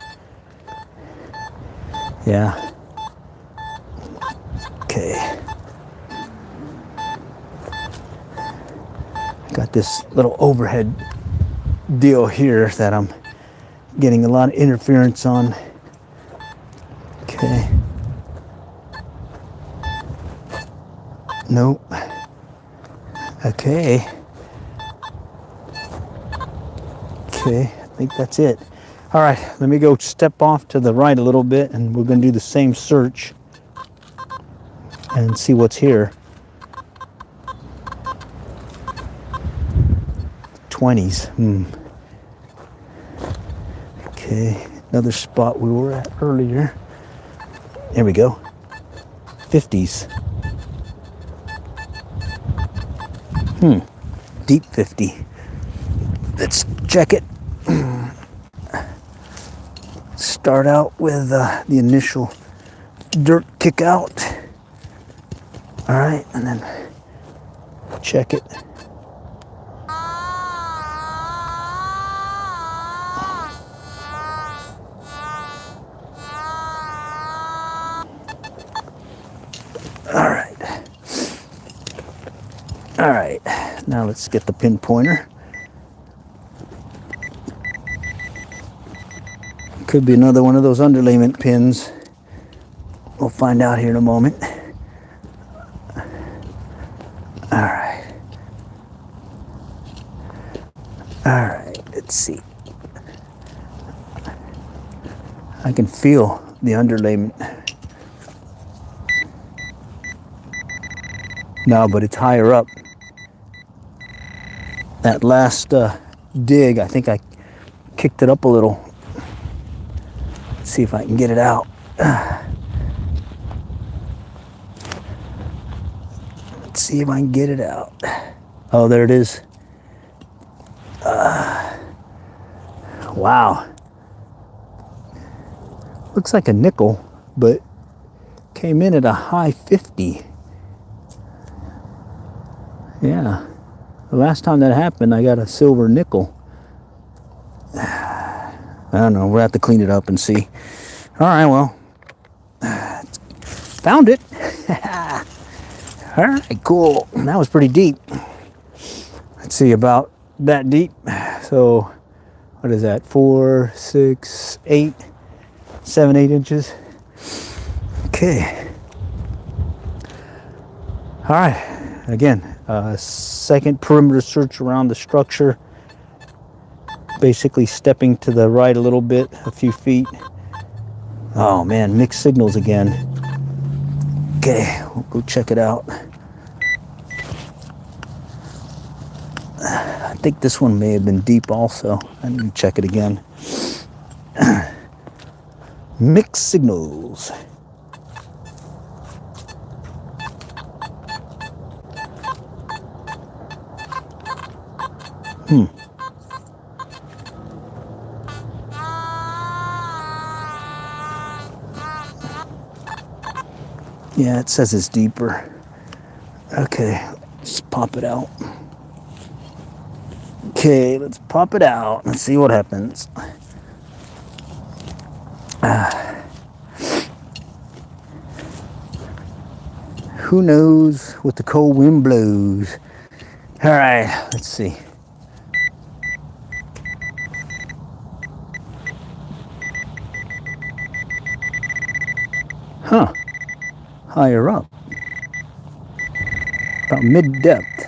Yeah. Okay. Got this little overhead deal here that I'm getting a lot of interference on. Okay. Nope. Okay. Okay, I think that's it. All right, let me go step off to the right a little bit, and we're going to do the same search and see what's here. 20s. Okay, another spot we were at earlier. There we go. 50s. Deep 50. Let's check it. Start out with the initial dirt kick out. All right, and then check it. All right. All right, now let's get the pinpointer. Could be another one of those underlayment pins. We'll find out here in a moment. All right. All right, let's see. I can feel the underlayment. No, but it's higher up. That last dig, I think I kicked it up a little. Let's see if I can get it out. Let's see if I can get it out. Oh, there it is. Wow. Looks like a nickel, but came in at a high 50. Yeah. The last time that happened, I got a silver nickel. I don't know. We'll have to clean it up and see. All right, well. Found it. All right, cool. That was pretty deep. Let's see, about that deep. So, what is that? 4, 6, 8, 7, 8 inches. Okay. All right. Again, second perimeter search around the structure. Basically stepping to the right a little bit, a few feet. Oh man, mixed signals again. Okay, we'll go check it out. I think this one may have been deep also. I need to check it again. Mixed signals. Yeah, it says it's deeper. Okay, let's pop it out. Okay, let's pop it out. Let's see what happens. Who knows what the cold wind blows? All right, let's see. Huh. Higher up. About mid-depth.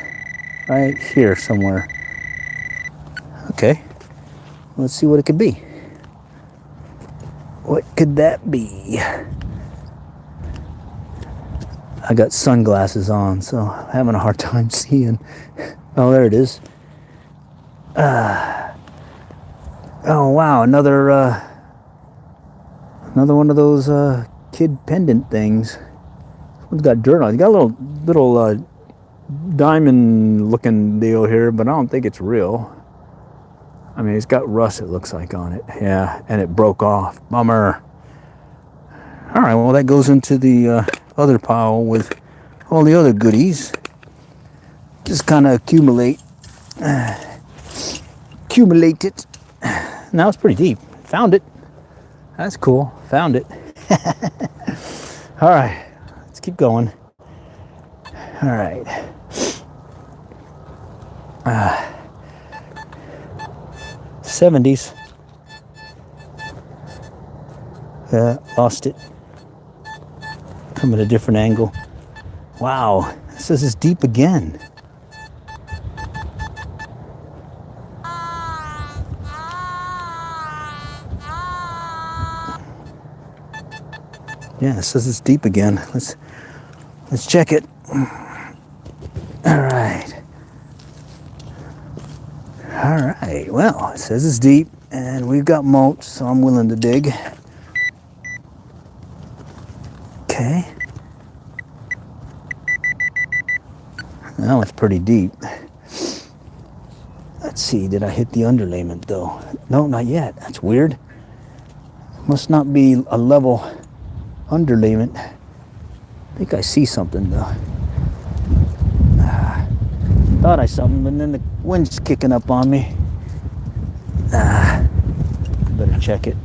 Right here somewhere. Okay. Let's see what it could be. What could that be? I got sunglasses on, so I'm having a hard time seeing. Oh, there it is. Oh, wow. Another one of those kid pendant things. It's got dirt on it. It's got a little diamond looking deal here, but I don't think it's real. I mean, it's got rust, it looks like, on it. Yeah, and it broke off. Bummer. All right, well, that goes into the other pile with all the other goodies. Just kind of accumulate it. Now it's pretty deep. Found it. That's cool. Found it. All right, let's keep going. All right. 70s. Lost it. Come at a different angle. Wow, it says it's deep again. Yeah, it says it's deep again. Let's check it. All right. All right. Well, it says it's deep, and we've got mulch, so I'm willing to dig. Okay. Now it's pretty deep. Let's see. Did I hit the underlayment though? No, not yet. That's weird. Must not be a level underlayment. I think I see something though. Thought I saw something, but then the wind's kicking up on me. Better check it.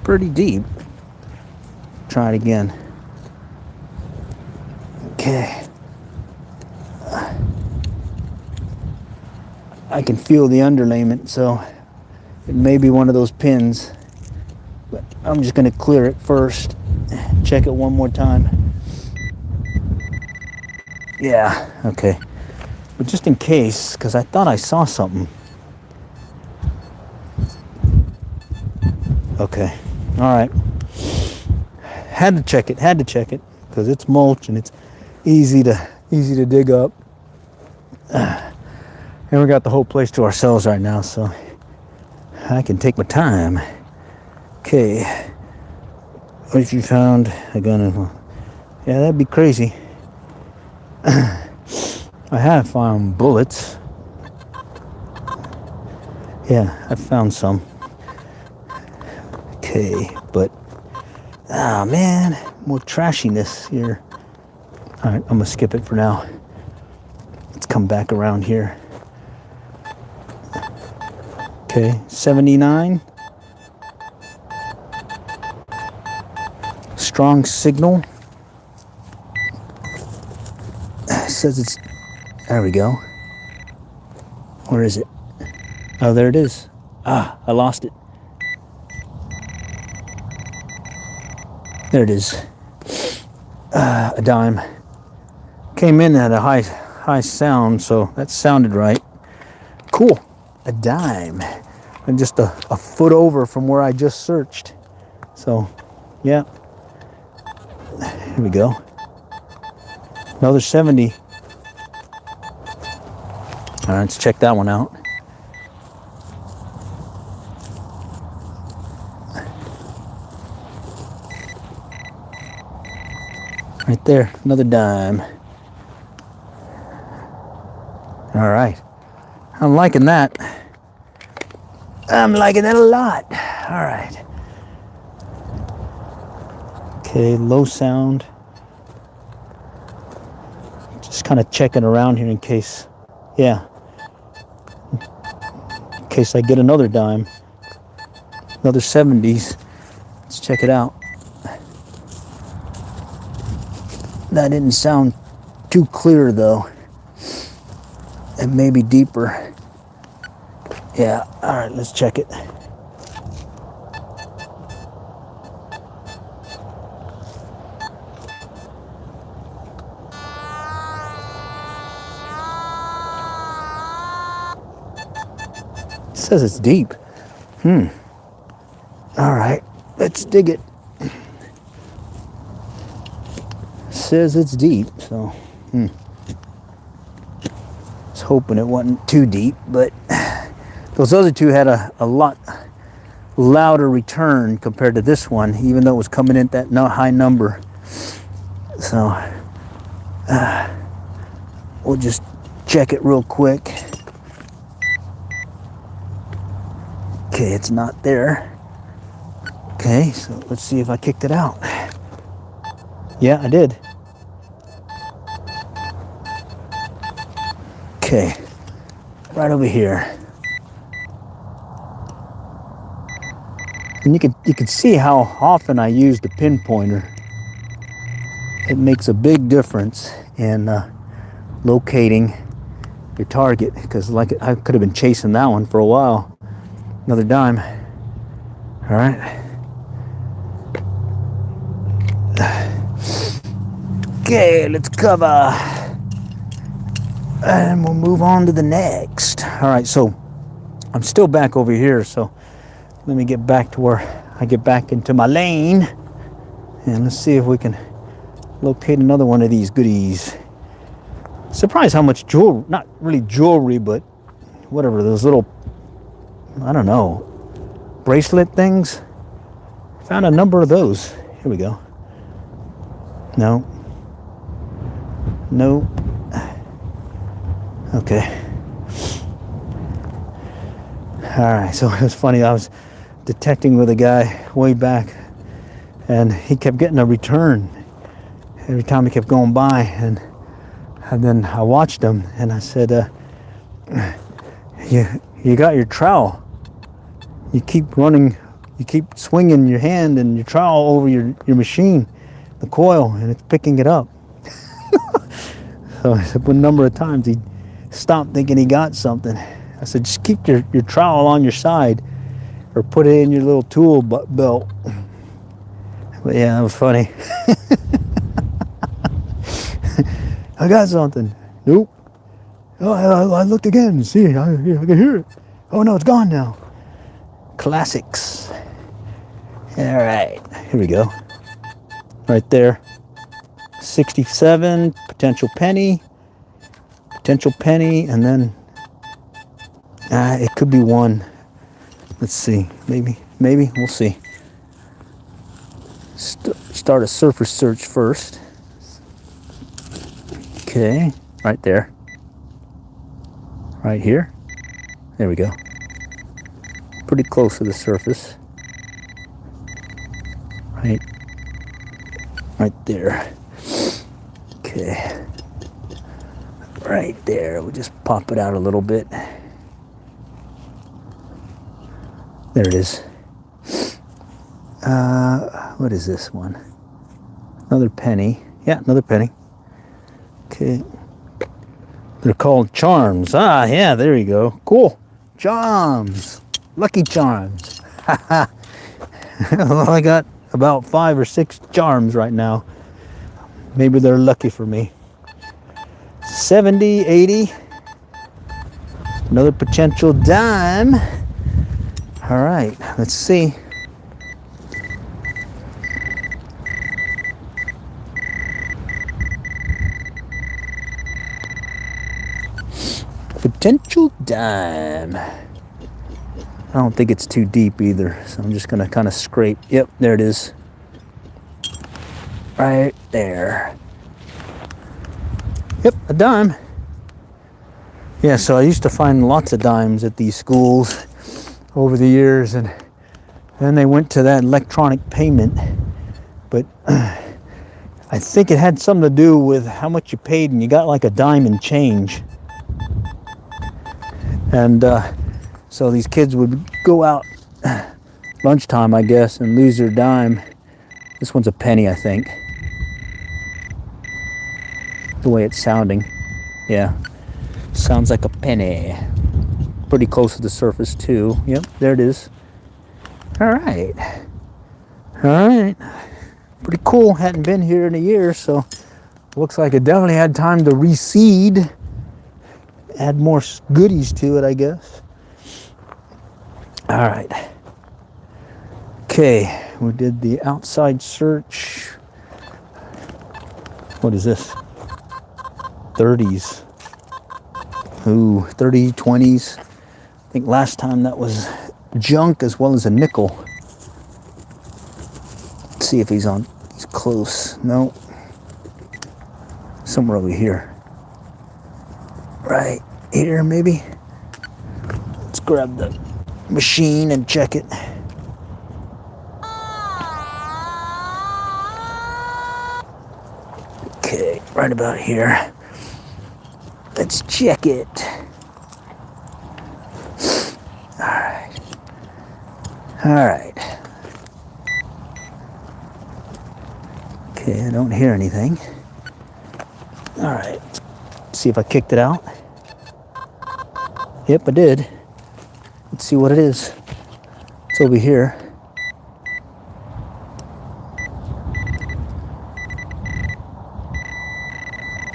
Pretty deep. Try it again. Okay. I can feel the underlayment, so it may be one of those pins, but I'm just going to clear it first. Check it one more time. Yeah, okay. But just in case, because I thought I saw something. Okay, all right. Had to check it, because it's mulch and it's easy to dig up. And we got the whole place to ourselves right now, so I can take my time. Okay, what if you found a gun? Yeah, that'd be crazy. I have found bullets. Yeah, I found some. Okay, but man, more trashiness here. All right, I'm gonna skip it for now. Let's come back around here. Okay, 79. Strong signal. It says it's, there we go. Where is it? Oh, there it is. Ah, I lost it. There it is. A dime. Came in at a high sound, so that sounded right. Cool. A dime. And just a foot over from where I just searched. So, yeah. Here we go. Another 70. All right, let's check that one out. Right there, another dime. All right, I'm liking that. I'm liking that a lot. All right. Okay, low sound. Just kind of checking around here in case, yeah. In case I get another dime. Another 70s. Let's check it out. That didn't sound too clear though. It may be deeper. Yeah, all right, let's check it. It says it's deep. All right, let's dig it. Says it's deep, so I was hoping it wasn't too deep, but those other two had a lot louder return compared to this one, even though it was coming in at that high number. So we'll just check it real quick. Okay, it's not there. Okay, so let's see if I kicked it out. Yeah, I did. Okay, right over here. And you can see how often I use the pinpointer. It makes a big difference in locating your target, because like I could have been chasing that one for a while. Another dime. All right. Okay, let's cover. And we'll move on to the next. All right, so I'm still back over here, so let me get back to where I get back into my lane. And let's see if we can locate another one of these goodies. Surprised how much jewelry, not really jewelry, but whatever, those little, I don't know, bracelet things. Found a number of those. Here we go. No. No. Okay. All right, so it was funny. I was detecting with a guy way back, and he kept getting a return every time he kept going by, and then I watched him, and I said, you got your trowel. You keep running, you keep swinging your hand and your trowel over your machine, the coil, and it's picking it up. So I said, a number of times he stopped thinking he got something. I said, just keep your trowel on your side, or put it in your little tool belt. But yeah, that was funny. I got something. Nope. Oh, I looked again. See, I can hear it. Oh no, it's gone now. Classics. All right, here we go. right there. 67, potential penny, and then it could be one. Let's see, maybe, we'll see. Start a surface search first. Okay, right there. Right here. There we go. Pretty close to the surface. Right there. Okay. Right there. We'll just pop it out a little bit. There it is. What is this one? Another penny. Yeah, another penny. Okay. They're called charms. Ah, yeah, there you go. Cool. Charms. Lucky charms. Well, I got about 5 or 6 charms right now. Maybe they're lucky for me. 70, 80. Another potential dime. All right, let's see. Potential dime. I don't think it's too deep either, so I'm just gonna kind of scrape. Yep, there it is. Right there. Yep, a dime. Yeah, so I used to find lots of dimes at these schools over the years, and then they went to that electronic payment. But I think it had something to do with how much you paid, and you got like a dime and change. And so these kids would go out lunchtime, I guess, and lose their dime. This one's a penny, I think. The way it's sounding. Yeah. Sounds like a penny. Pretty close to the surface, too. Yep, there it is. All right. All right. Pretty cool. Hadn't been here in a year, so looks like it definitely had time to reseed. Add more goodies to it, I guess. All right. Okay, we did the outside search. What is this? 30s. Ooh, 30, 20s. I think last time that was junk as well as a nickel. Let's see if he's close. No. Somewhere over here. Right here, maybe. Let's grab the machine and check it. Okay, right about here. Let's check it. All right. All right. Okay, I don't hear anything. All right. Let's see if I kicked it out. Yep, I did. Let's see what it is. It's over here.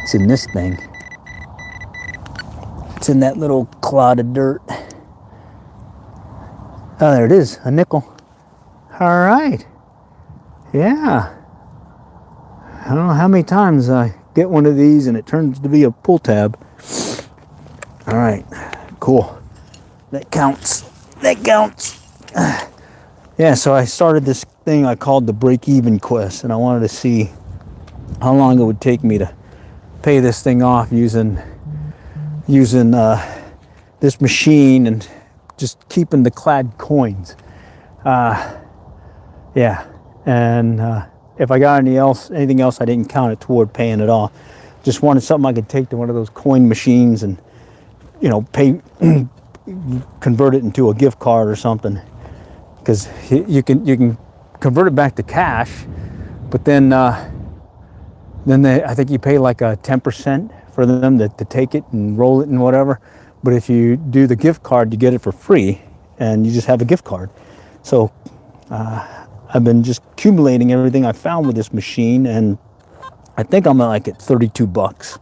It's in this thing. It's in that little clod of dirt. Oh, there it is, a nickel. All right. Yeah. I don't know how many times I get one of these and it turns to be a pull tab. All right, cool. That counts. That counts. Yeah, so I started this thing I called the break-even quest, and I wanted to see how long it would take me to pay this thing off using this machine and just keeping the clad coins. Yeah, and if I got anything else, I didn't count it toward paying it off. Just wanted something I could take to one of those coin machines and, you know, pay, convert it into a gift card or something. Because you can convert it back to cash, but then I think you pay like a 10% for them to take it and roll it and whatever. But if you do the gift card, you get it for free, and you just have a gift card. So I've been just accumulating everything I found with this machine, and I think I'm like at 32 bucks.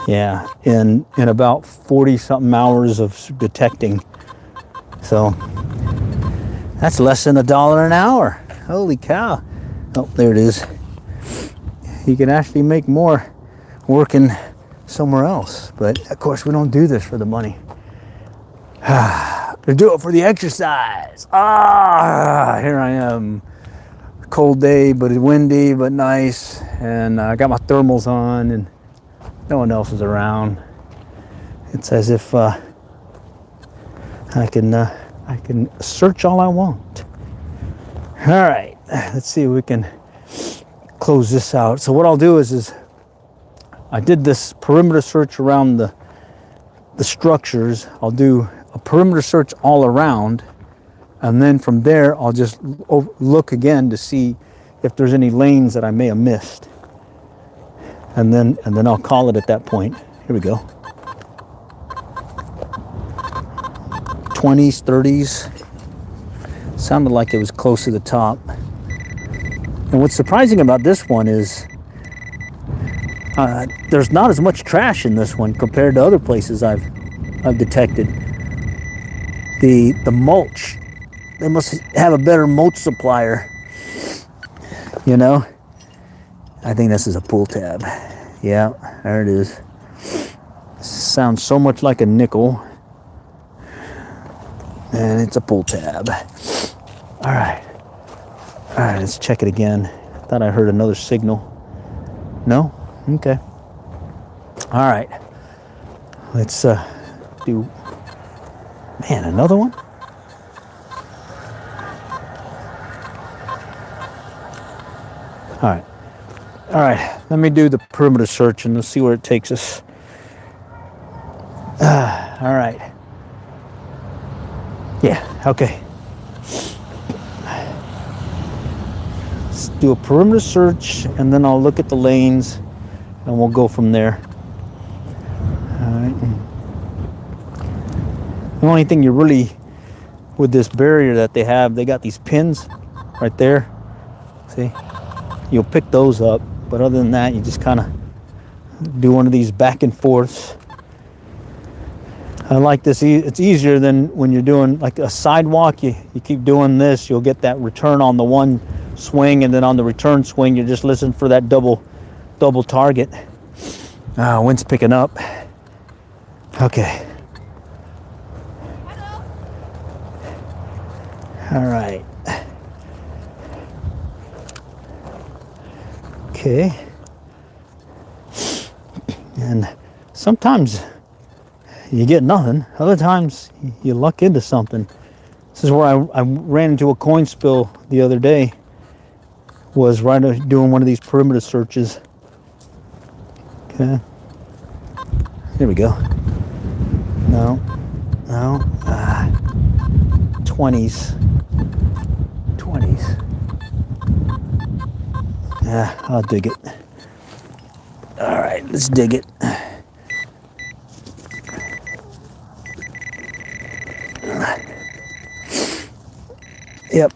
Yeah, in about 40 something hours of detecting. So that's less than $1 an hour. Holy cow. Oh, there it is. You can actually make more working somewhere else. But of course, we don't do this for the money. We do it for the exercise. Here I am. Cold day, but it's windy, but nice. And I got my thermals on, and no one else is around. It's as if I can search all I want. All right, let's see if we can close this out. So what I'll do is I did this perimeter search around the structures. I'll do a perimeter search all around, and then from there I'll just look again to see if there's any lanes that I may have missed, and then I'll call it at that point. Here we go. 20s, 30s. Sounded like it was close to the top. And what's surprising about this one is there's not as much trash in this one compared to other places I've detected. The mulch, they must have a better mulch supplier, you know. I think this is a pull tab. Yeah, there it is. Sounds so much like a nickel, and it's a pull tab. All right, let's check it again. Thought I heard another signal. No? Okay. All right, let's do, man, another one? All right, let me do the perimeter search and let's see where it takes us. All right. Yeah, okay. Let's do a perimeter search and then I'll look at the lanes and we'll go from there. All right. The only thing you really, with this barrier that they have, they got these pins right there. See? You'll pick those up, but other than that, you just kind of do one of these back and forths. I like this. It's easier than when you're doing like a sidewalk. You keep doing this, you'll get that return on the one swing, and then on the return swing, you're just listening for that double target. Wind's picking up. Okay. All right. Okay. And sometimes you get nothing. Other times you luck into something. This is where I ran into a coin spill the other day. Was right doing one of these perimeter searches. Okay. Here we go. No. 20s. Yeah, I'll dig it. All right, let's dig it. Yep.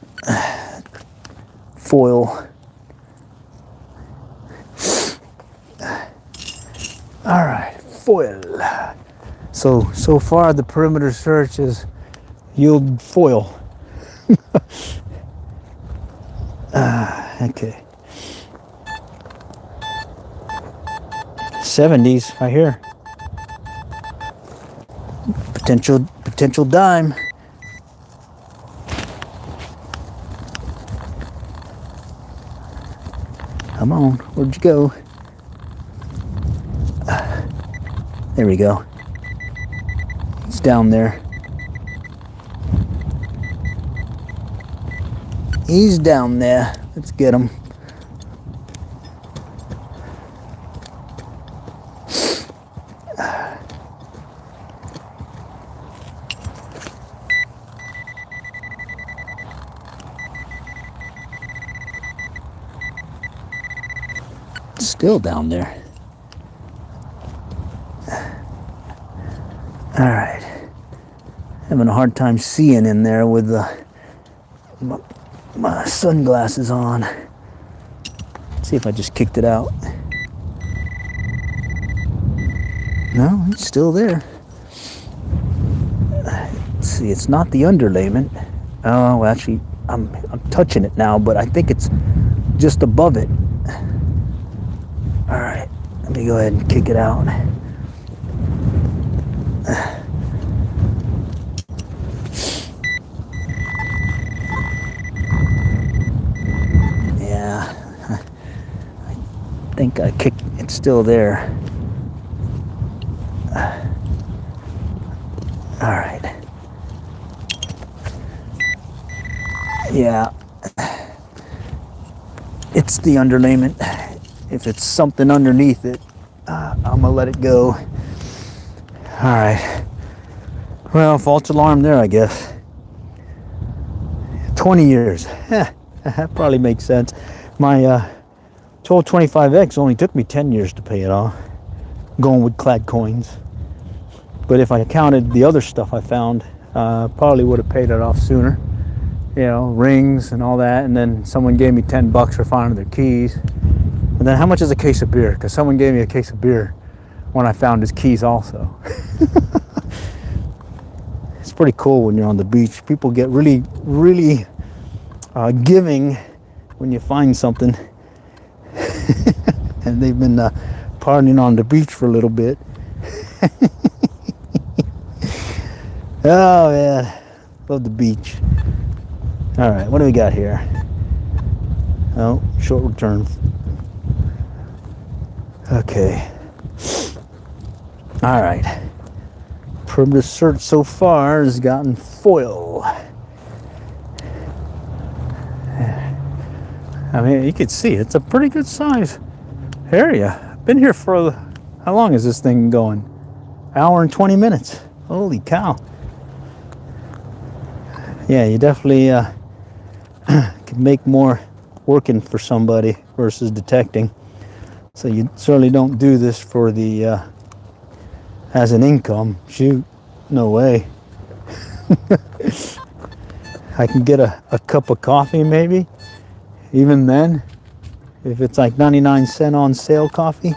Foil. All right, foil. So far the perimeter search has yielded foil. Okay. 70s right here. Potential dime. Come on, where'd you go? There we go. It's down there. He's down there. Let's get him. Still down there. All right. Having a hard time seeing in there with my sunglasses on. Let's see if I just kicked it out. No, it's still there. Let's see, it's not the underlayment. Oh, actually, I'm touching it now, but I think it's just above it. All right, let me go ahead and kick it out. Yeah, I think I kicked, it's still there. All right. Yeah, it's the underlayment. If it's something underneath it, I'm gonna let it go. All right. Well, false alarm there, I guess. 20 years. That probably makes sense. My 1225X only took me 10 years to pay it off, going with clad coins. But if I counted the other stuff I found, probably would have paid it off sooner. You know, rings and all that, and then someone gave me $10 for finding their keys. And then how much is a case of beer? Because someone gave me a case of beer when I found his keys also. It's pretty cool when you're on the beach. People get really, really giving when you find something. And they've been partying on the beach for a little bit. Oh man, love the beach. All right, what do we got here? Oh, short return. Okay. All right. Perimeter search so far has gotten foil. I mean, you can see it's a pretty good size area. I've been here for, how long is this thing going? Hour and 20 minutes. Holy cow. Yeah, you definitely can make more working for somebody versus detecting. So you certainly don't do this for the as an income. Shoot, no way. I can get a cup of coffee maybe. Even then, if it's like 99 cents on sale coffee.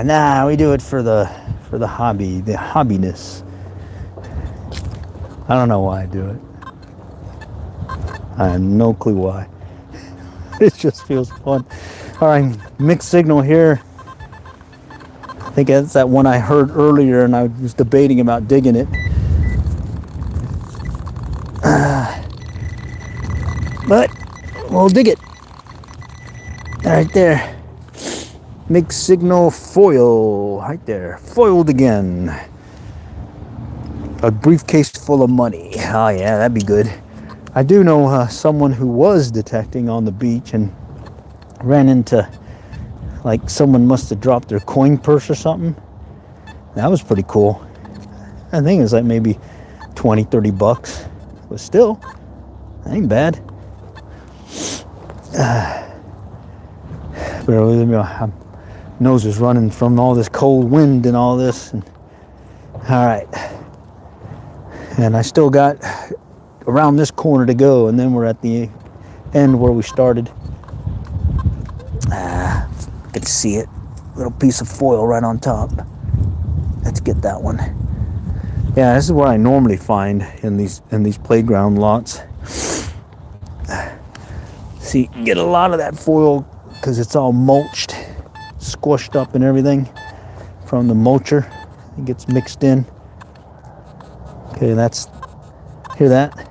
Nah, we do it for the hobby, the hobbiness. I don't know why I do it. I have no clue why. It just feels fun. All right, mixed signal here. I think that's that one I heard earlier, and I was debating about digging it. But we'll dig it. Right there. Mixed signal foil. Right there. Foiled again. A briefcase full of money. Oh yeah, that'd be good. I do know someone who was detecting on the beach and ran into, like, someone must have dropped their coin purse or something. That was pretty cool. I think it was like maybe $20-$30, but still, that ain't bad. Bear with me, my nose is running from all this cold wind and all this. And, all right, and I still got around this corner to go, and then we're at the end where we started. I can see it. Little piece of foil right on top. Let's get that one. Yeah, this is what I normally find in these playground lots. See, you get a lot of that foil because it's all mulched, squished up and everything from the mulcher. It gets mixed in. Okay, that's, hear that?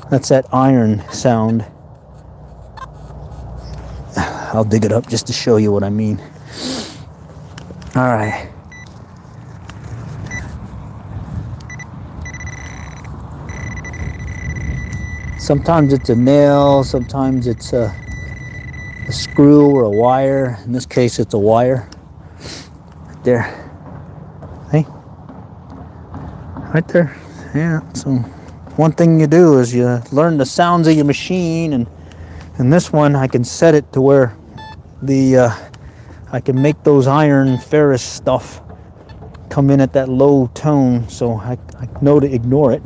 That's that iron sound. I'll dig it up just to show you what I mean. All right. Sometimes it's a nail, sometimes it's a screw or a wire. In this case, it's a wire. Right there. Hey? Right there. Yeah, so one thing you do is you learn the sounds of your machine, and this one I can set it to where I can make those iron ferrous stuff come in at that low tone, so I know to ignore it.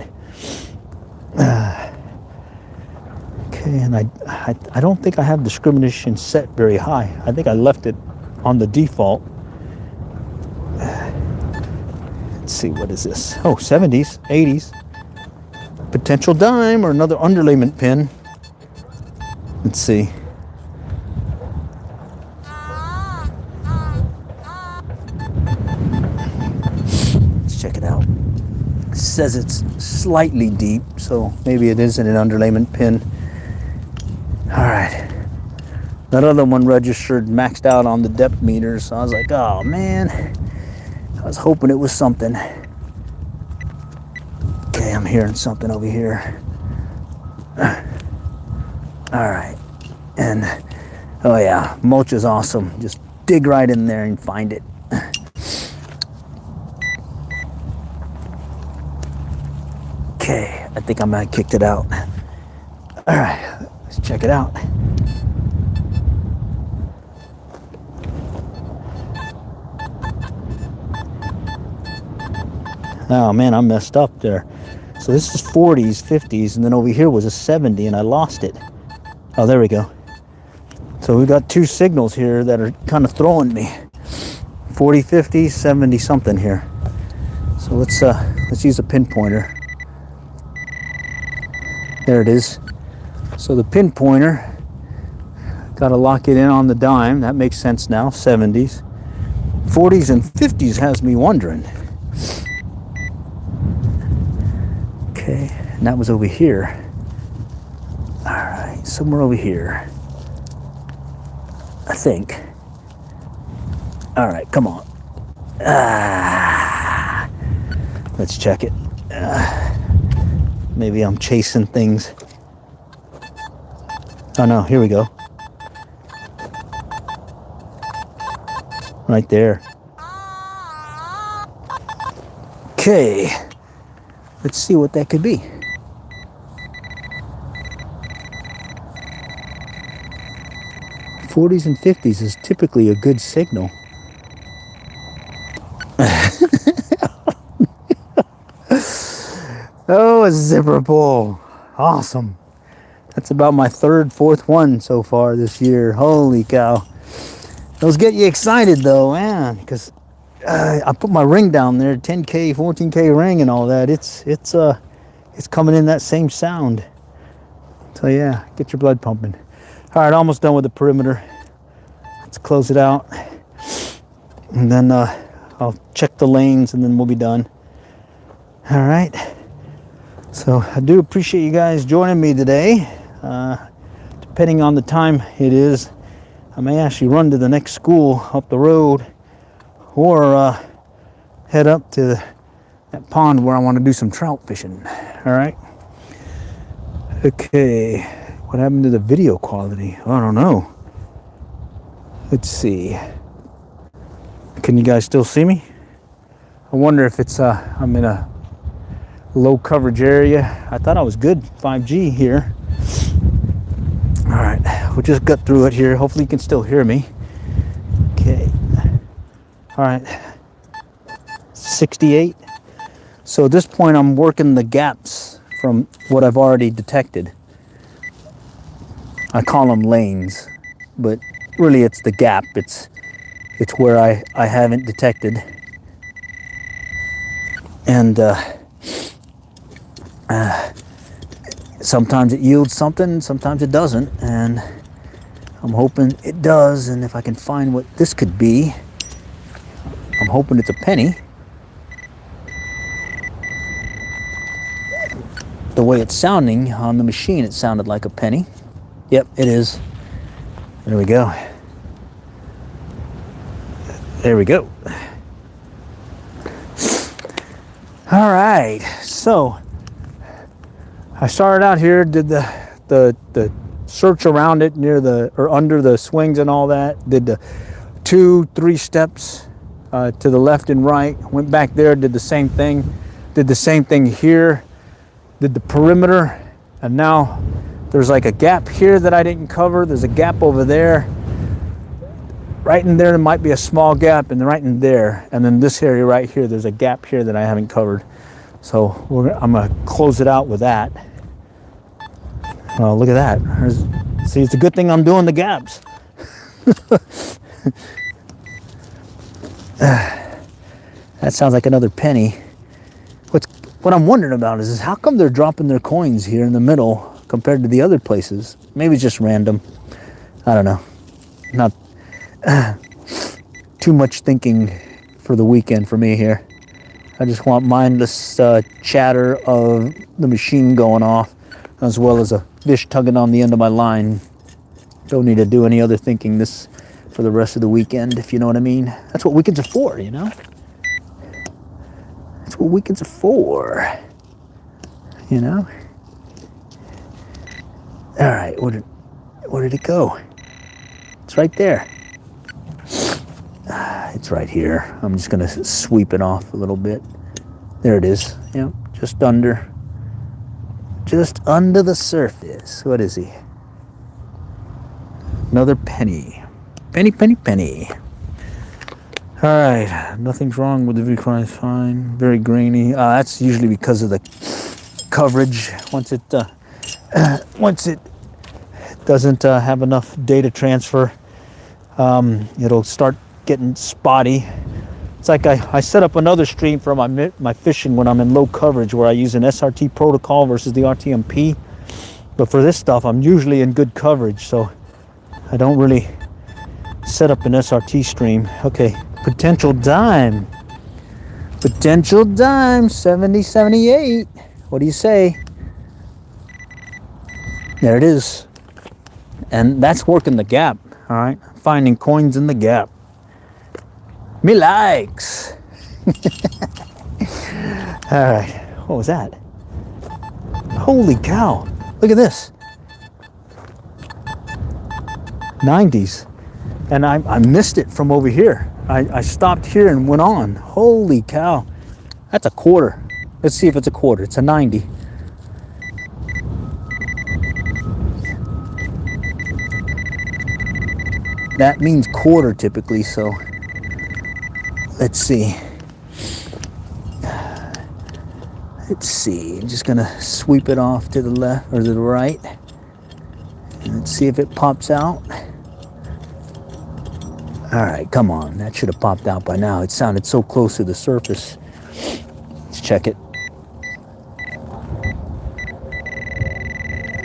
Okay, and I don't think I have discrimination set very high. I think I left it on the default. Let's see, what is this? Oh, 70s, 80s. Potential dime or another underlayment pin. Let's see. Let's check it out. It says it's slightly deep, so maybe it isn't an underlayment pin. All right. That other one registered maxed out on the depth meter, so I was like, oh man. I was hoping it was something. Okay, I'm hearing something over here. All right. And, oh yeah, mulch is awesome. Just dig right in there and find it. Okay, I think I might have kicked it out. All right, let's check it out. Oh man, I messed up there. So this is 40s, 50s, and then over here was a 70, and I lost it. Oh, there we go. So we got two signals here that are kind of throwing me. 40, 50, 70 something here. So let's use a pinpointer. There it is. So the pinpointer, got to lock it in on the dime. That makes sense now. 70s, 40s, and 50s has me wondering. Okay, and that was over here. All right, somewhere over here, I think. All right, come on. Let's check it. Maybe I'm chasing things. Oh no, here we go. Right there. Okay. Let's see what that could be. '40s and '50s is typically a good signal. Oh, a zipper pull. Awesome. That's about my third, fourth one so far this year. Holy cow. Those get you excited though, man, because I put my ring down there, 10K, 14K ring and all that. It's coming in that same sound. So yeah, get your blood pumping. All right, almost done with the perimeter. Let's close it out. And then I'll check the lanes and then we'll be done. All right. So I do appreciate you guys joining me today. Depending on the time it is, I may actually run to the next school up the road or head up to that pond where I want to do some trout fishing. All right. Okay. What happened to the video quality? I don't know. Let's see. Can you guys still see me? I wonder if it's I'm in a low coverage area. I thought I was good 5G here. All right, we'll just gut through it here. Hopefully you can still hear me. Okay. All right. 68. So at this point I'm working the gaps from what I've already detected. I call them lanes, but really it's the gap. It's where I haven't detected. And sometimes it yields something, sometimes it doesn't, and I'm hoping it does. And if I can find what this could be, I'm hoping it's a penny. The way it's sounding on the machine, it sounded like a penny. Yep, it is. There we go. There we go. All right, so I started out here, did the search around it near or under the swings and all that. Did the 2-3 steps to the left and right. Went back there, did the same thing. Did the same thing here. Did the perimeter, and now there's like a gap here that I didn't cover. There's a gap over there. Right in there might be a small gap, and right in there, and then this area right here, there's a gap here that I haven't covered. So I'm gonna close it out with that. Oh, look at that. See, it's a good thing I'm doing the gaps. That's That sounds like another penny. What I'm wondering about is how come they're dropping their coins here in the middle compared to the other places? Maybe it's just random. I don't know. Not too much thinking for the weekend for me here. I just want mindless chatter of the machine going off, as well as a fish tugging on the end of my line. Don't need to do any other thinking this for the rest of the weekend, if you know what I mean. That's what weekends are for, you know? That's what weekends are for, you know? All right, where did it go? It's right there. It's right here. I'm just gonna sweep it off a little bit. There it is. Yep, just under the surface. What is he? Another penny. Penny, penny, penny. All right, nothing's wrong with the V-Cry, fine. Very grainy. That's usually because of the coverage. Once it doesn't have enough data transfer, it'll start getting spotty. It's like I set up another stream for my fishing when I'm in low coverage, where I use an SRT protocol versus the RTMP. But for this stuff, I'm usually in good coverage, so I don't really set up an SRT stream. Okay, potential dime. Potential dime, 70, 78. What do you say? There it is. And that's working the gap, all right? Finding coins in the gap. Me likes. All right, what was that? Holy cow, look at this. 90s. And I missed it from over here. I stopped here and went on. Holy cow. That's a quarter. Let's see if it's a quarter. It's a 90. That means quarter typically, so let's see. Let's see. I'm just gonna sweep it off to the left or to the right. And let's see if it pops out. All right, come on. That should have popped out by now. It sounded so close to the surface. Let's check it.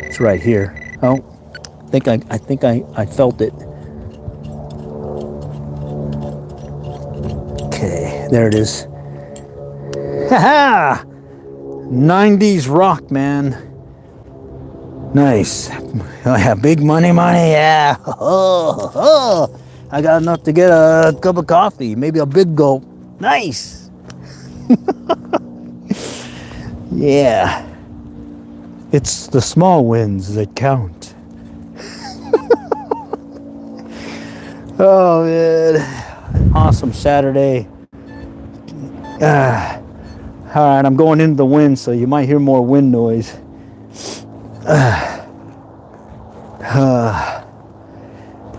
It's right here. Oh, I think I felt it. Okay, there it is. Ha ha! 90s rock, man. Nice. I have big money, yeah. Oh, oh. I got enough to get a cup of coffee, maybe a big gulp. Nice. Yeah. It's the small wins that count. Oh, man. Awesome Saturday. All right, I'm going into the wind, so you might hear more wind noise.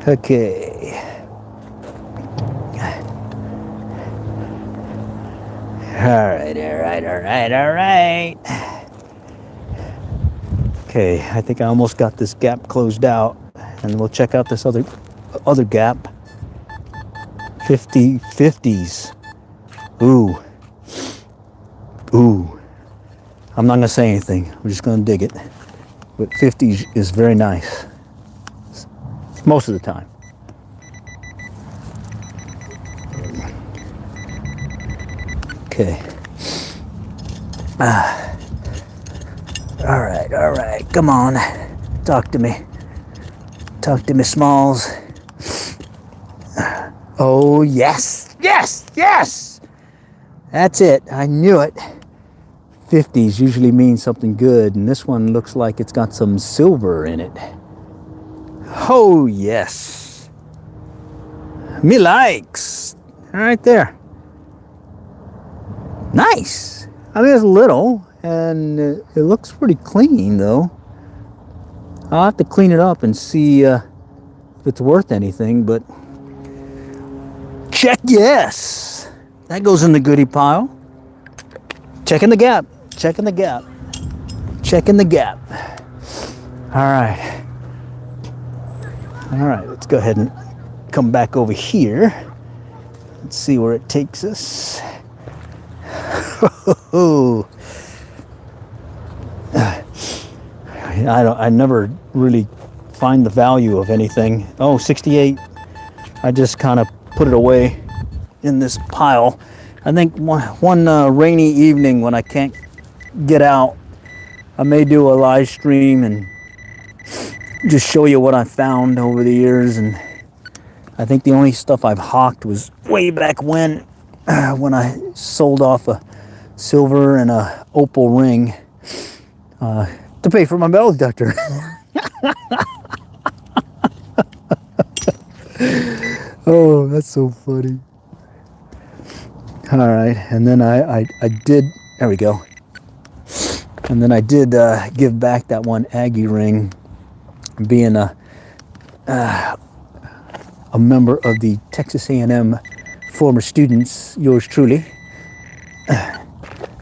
Okay. All right. Okay, I think I almost got this gap closed out, and we'll check out this other gap. 50s. Ooh. I'm not gonna say anything. I'm just gonna dig it. But 50s is very nice. Most of the time. Okay. All right. Come on. Talk to me. Talk to me, Smalls. Oh, yes. That's it. I knew it. 50s usually mean something good, and this one looks like it's got some silver in it. Oh, yes. Me likes. Right there. Nice. I mean, it's little, and it looks pretty clean, though. I'll have to clean it up and see if it's worth anything, but check yes. That goes in the goodie pile. Checking the gap. All right, let's go ahead and come back over here. Let's see where it takes us. Oh, I never really find the value of anything. Oh, 68. I just kind of put it away in this pile. I think one rainy evening when I can't get out, I may do a live stream and just show you what I found over the years. And I think the only stuff I've hawked was way back when I sold off a silver and a opal ring to pay for my metal detector. Oh, that's so funny. All right, and then I did, there we go. And then I did give back that one Aggie ring, being a member of the Texas A&M former students, yours truly.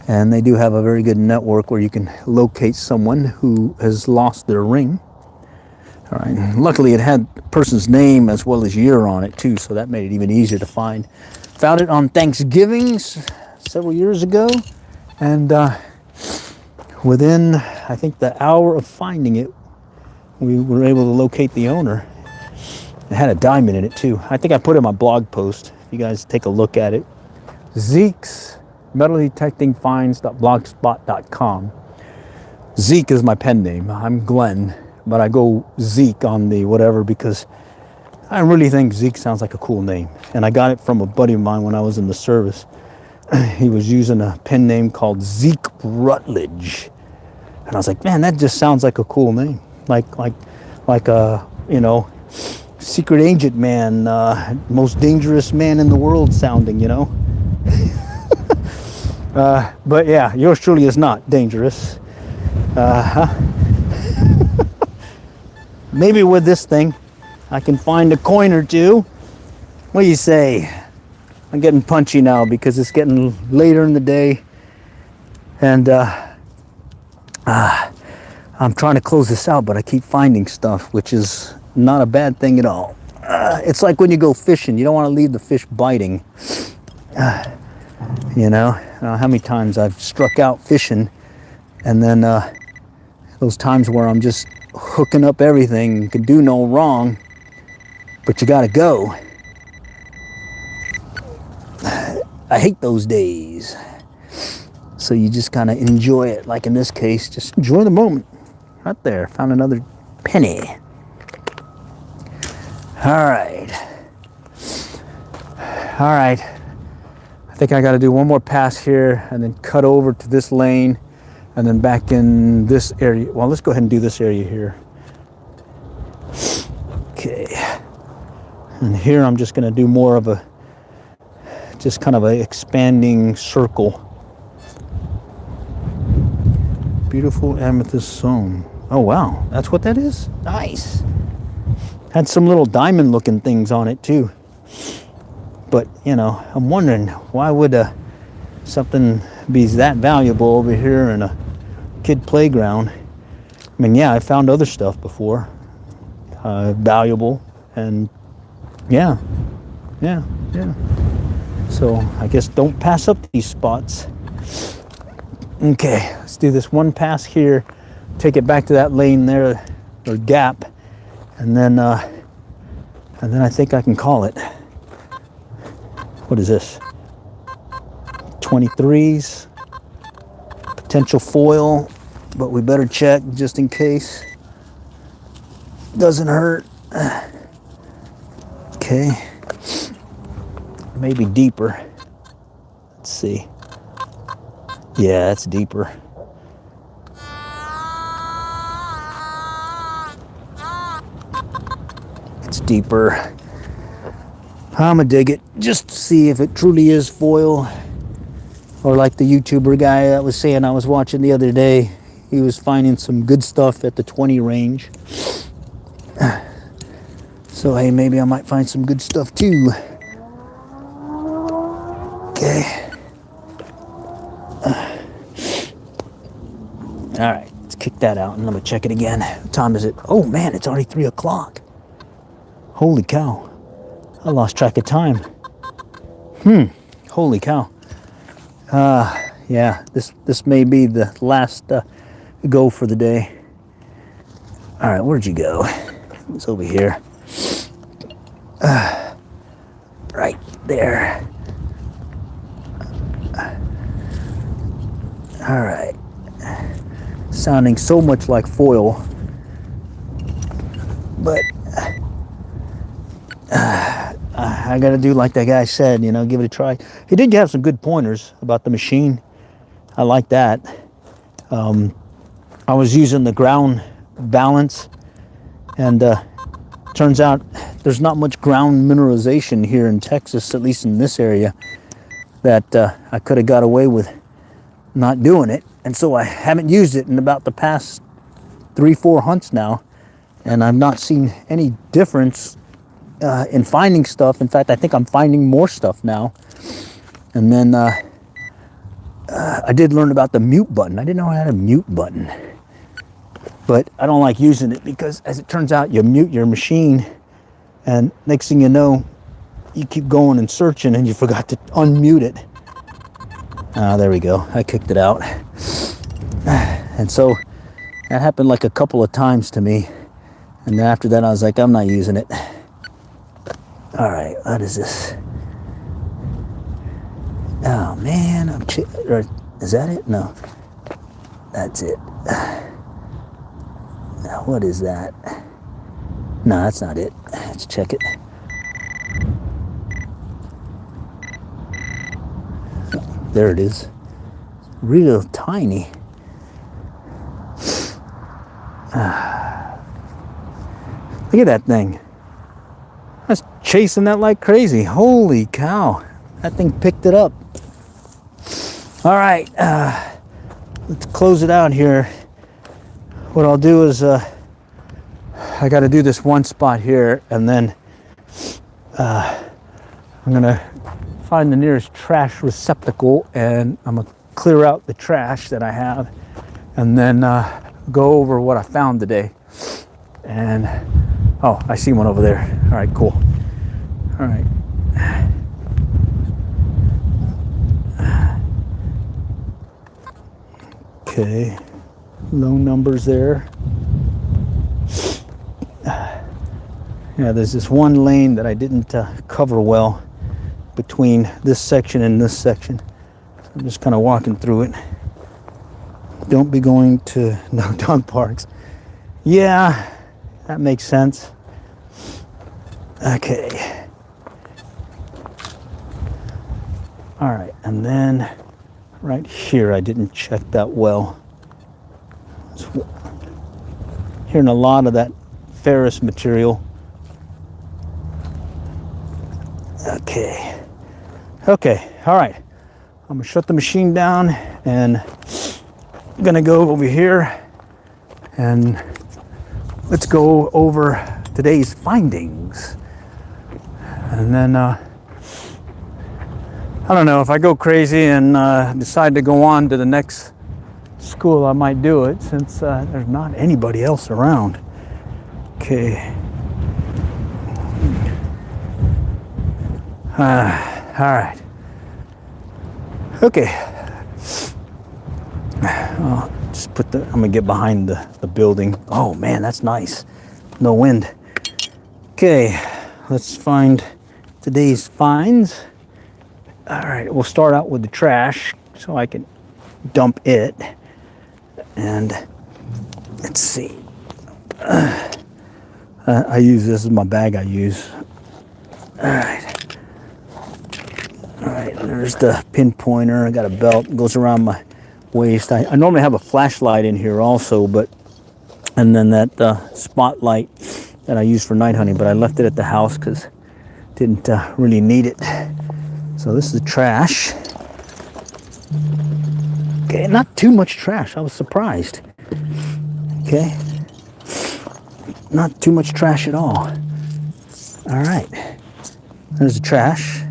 And they do have a very good network where you can locate someone who has lost their ring. All right. Luckily, it had the person's name as well as year on it too, so that made it even easier to find. Found it on Thanksgiving several years ago, and within, I think, the hour of finding it, we were able to locate the owner. It had a diamond in it too. I think I put it in my blog post. If you guys take a look at it, Zeke's metaldetectingfinds.blogspot.com. Zeke is my pen name. I'm Glenn, but I go Zeke on the whatever because I really think Zeke sounds like a cool name. And I got it from a buddy of mine when I was in the service. He was using a pen name called Zeke Rutledge. And I was like, man, that just sounds like a cool name. Like a, secret agent man, most dangerous man in the world sounding, But yeah, yours truly is not dangerous. Maybe with this thing, I can find a coin or two. What do you say? I'm getting punchy now because it's getting later in the day. And I'm trying to close this out, but I keep finding stuff, which is not a bad thing at all. It's like when you go fishing, you don't want to leave the fish biting. How many times I've struck out fishing, and then those times where I'm just hooking up everything, can do no wrong, but you gotta go. I hate those days. So you just kind of enjoy it, like in this case, just enjoy the moment. Right there, found another penny. All right. I think I got to do one more pass here and then cut over to this lane and then back in this area. Well, let's go ahead and do this area here. Okay. And here I'm just going to do more of just kind of a expanding circle. Beautiful amethyst stone. Oh, wow. That's what that is? Nice. Had some little diamond looking things on it too. But, I'm wondering, why would something be that valuable over here in a kid playground? I mean, yeah, I found other stuff before, valuable, and yeah. So I guess don't pass up these spots. Okay, let's do this one pass here, take it back to that lane there, or gap, and then I think I can call it. What is this? 23s, potential foil, but we better check just in case. Doesn't hurt. Okay. Maybe deeper. Let's see. Yeah, that's deeper. It's deeper. I'ma dig it just to see if it truly is foil, or like the YouTuber guy that was saying I was watching the other day, he was finding some good stuff at the 20 range. So hey, maybe I might find some good stuff too. Okay. All right, let's kick that out and I'm gonna check it again. What time is it? Oh man, it's already 3 o'clock. Holy cow. I lost track of time. Holy cow. Yeah, this may be the last go for the day. All right, where'd you go? It's over here. Right there. All right. Sounding so much like foil, but I gotta do like that guy said, you know, give it a try. He did have some good pointers about the machine. I like that. I was using the ground balance, and turns out there's not much ground mineralization here in Texas, at least in this area, that I could have got away with not doing it. And so I haven't used it in about the past 3-4 hunts now, and I've not seen any difference in finding stuff. In fact, I think I'm finding more stuff now. And then I did learn about the mute button. I didn't know I had a mute button, but I don't like using it because, as it turns out, you mute your machine, and next thing you know, you keep going and searching and you forgot to unmute it. There we go. I kicked it out. And so that happened like a couple of times to me. And then after that, I was like, I'm not using it. All right, what is this? Oh man, is that it? No, that's it. Now, what is that? No, that's not it. Let's check it. There it is. Real tiny. Look at that thing. I was chasing that like crazy. Holy cow. That thing picked it up. All right. Let's close it out here. What I'll do is I got to do this one spot here, and then I'm going to find the nearest trash receptacle, and I'm going to clear out the trash that I have, and then go over what I found today. And oh, I see one over there. All right, cool. All right. Okay, low numbers there. Yeah, there's this one lane that I didn't cover well between this section and this section. So I'm just kind of walking through it. Don't be going to no dog parks. Yeah, that makes sense. Okay. All right, and then right here, I didn't check that well. Hearing a lot of that ferrous material. Okay, all right. I'm gonna shut the machine down, and I'm gonna go over here and let's go over today's findings. And then I don't know, if I go crazy and decide to go on to the next school, I might do it, since there's not anybody else around. Okay. All right. Okay. I'll just I'm gonna get behind the building. Oh man, that's nice. No wind. Okay, let's find today's finds. All right, we'll start out with the trash so I can dump it. And let's see. I use this as my bag I use. All right, there's the pinpointer. I got a belt, it goes around my waist. I normally have a flashlight in here also, and then that spotlight that I use for night hunting, but I left it at the house because didn't really need it. So this is the trash. Okay, not too much trash. I was surprised. Okay, not too much trash at all. All right, there's the trash.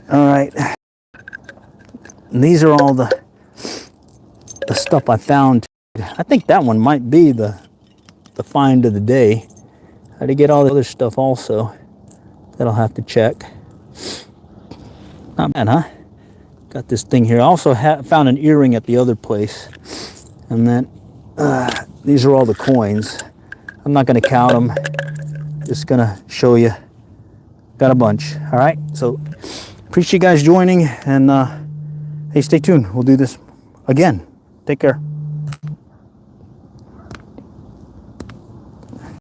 All right. And these are all the stuff I found. I think that one might be the find of the day. I had to get all the other stuff also that I'll have to check. Not bad, huh? Got this thing here. I also found an earring at the other place. And then these are all the coins. I'm not going to count them. Just going to show you. Got a bunch. All right. So appreciate you guys joining. And hey, stay tuned. We'll do this again. Take care.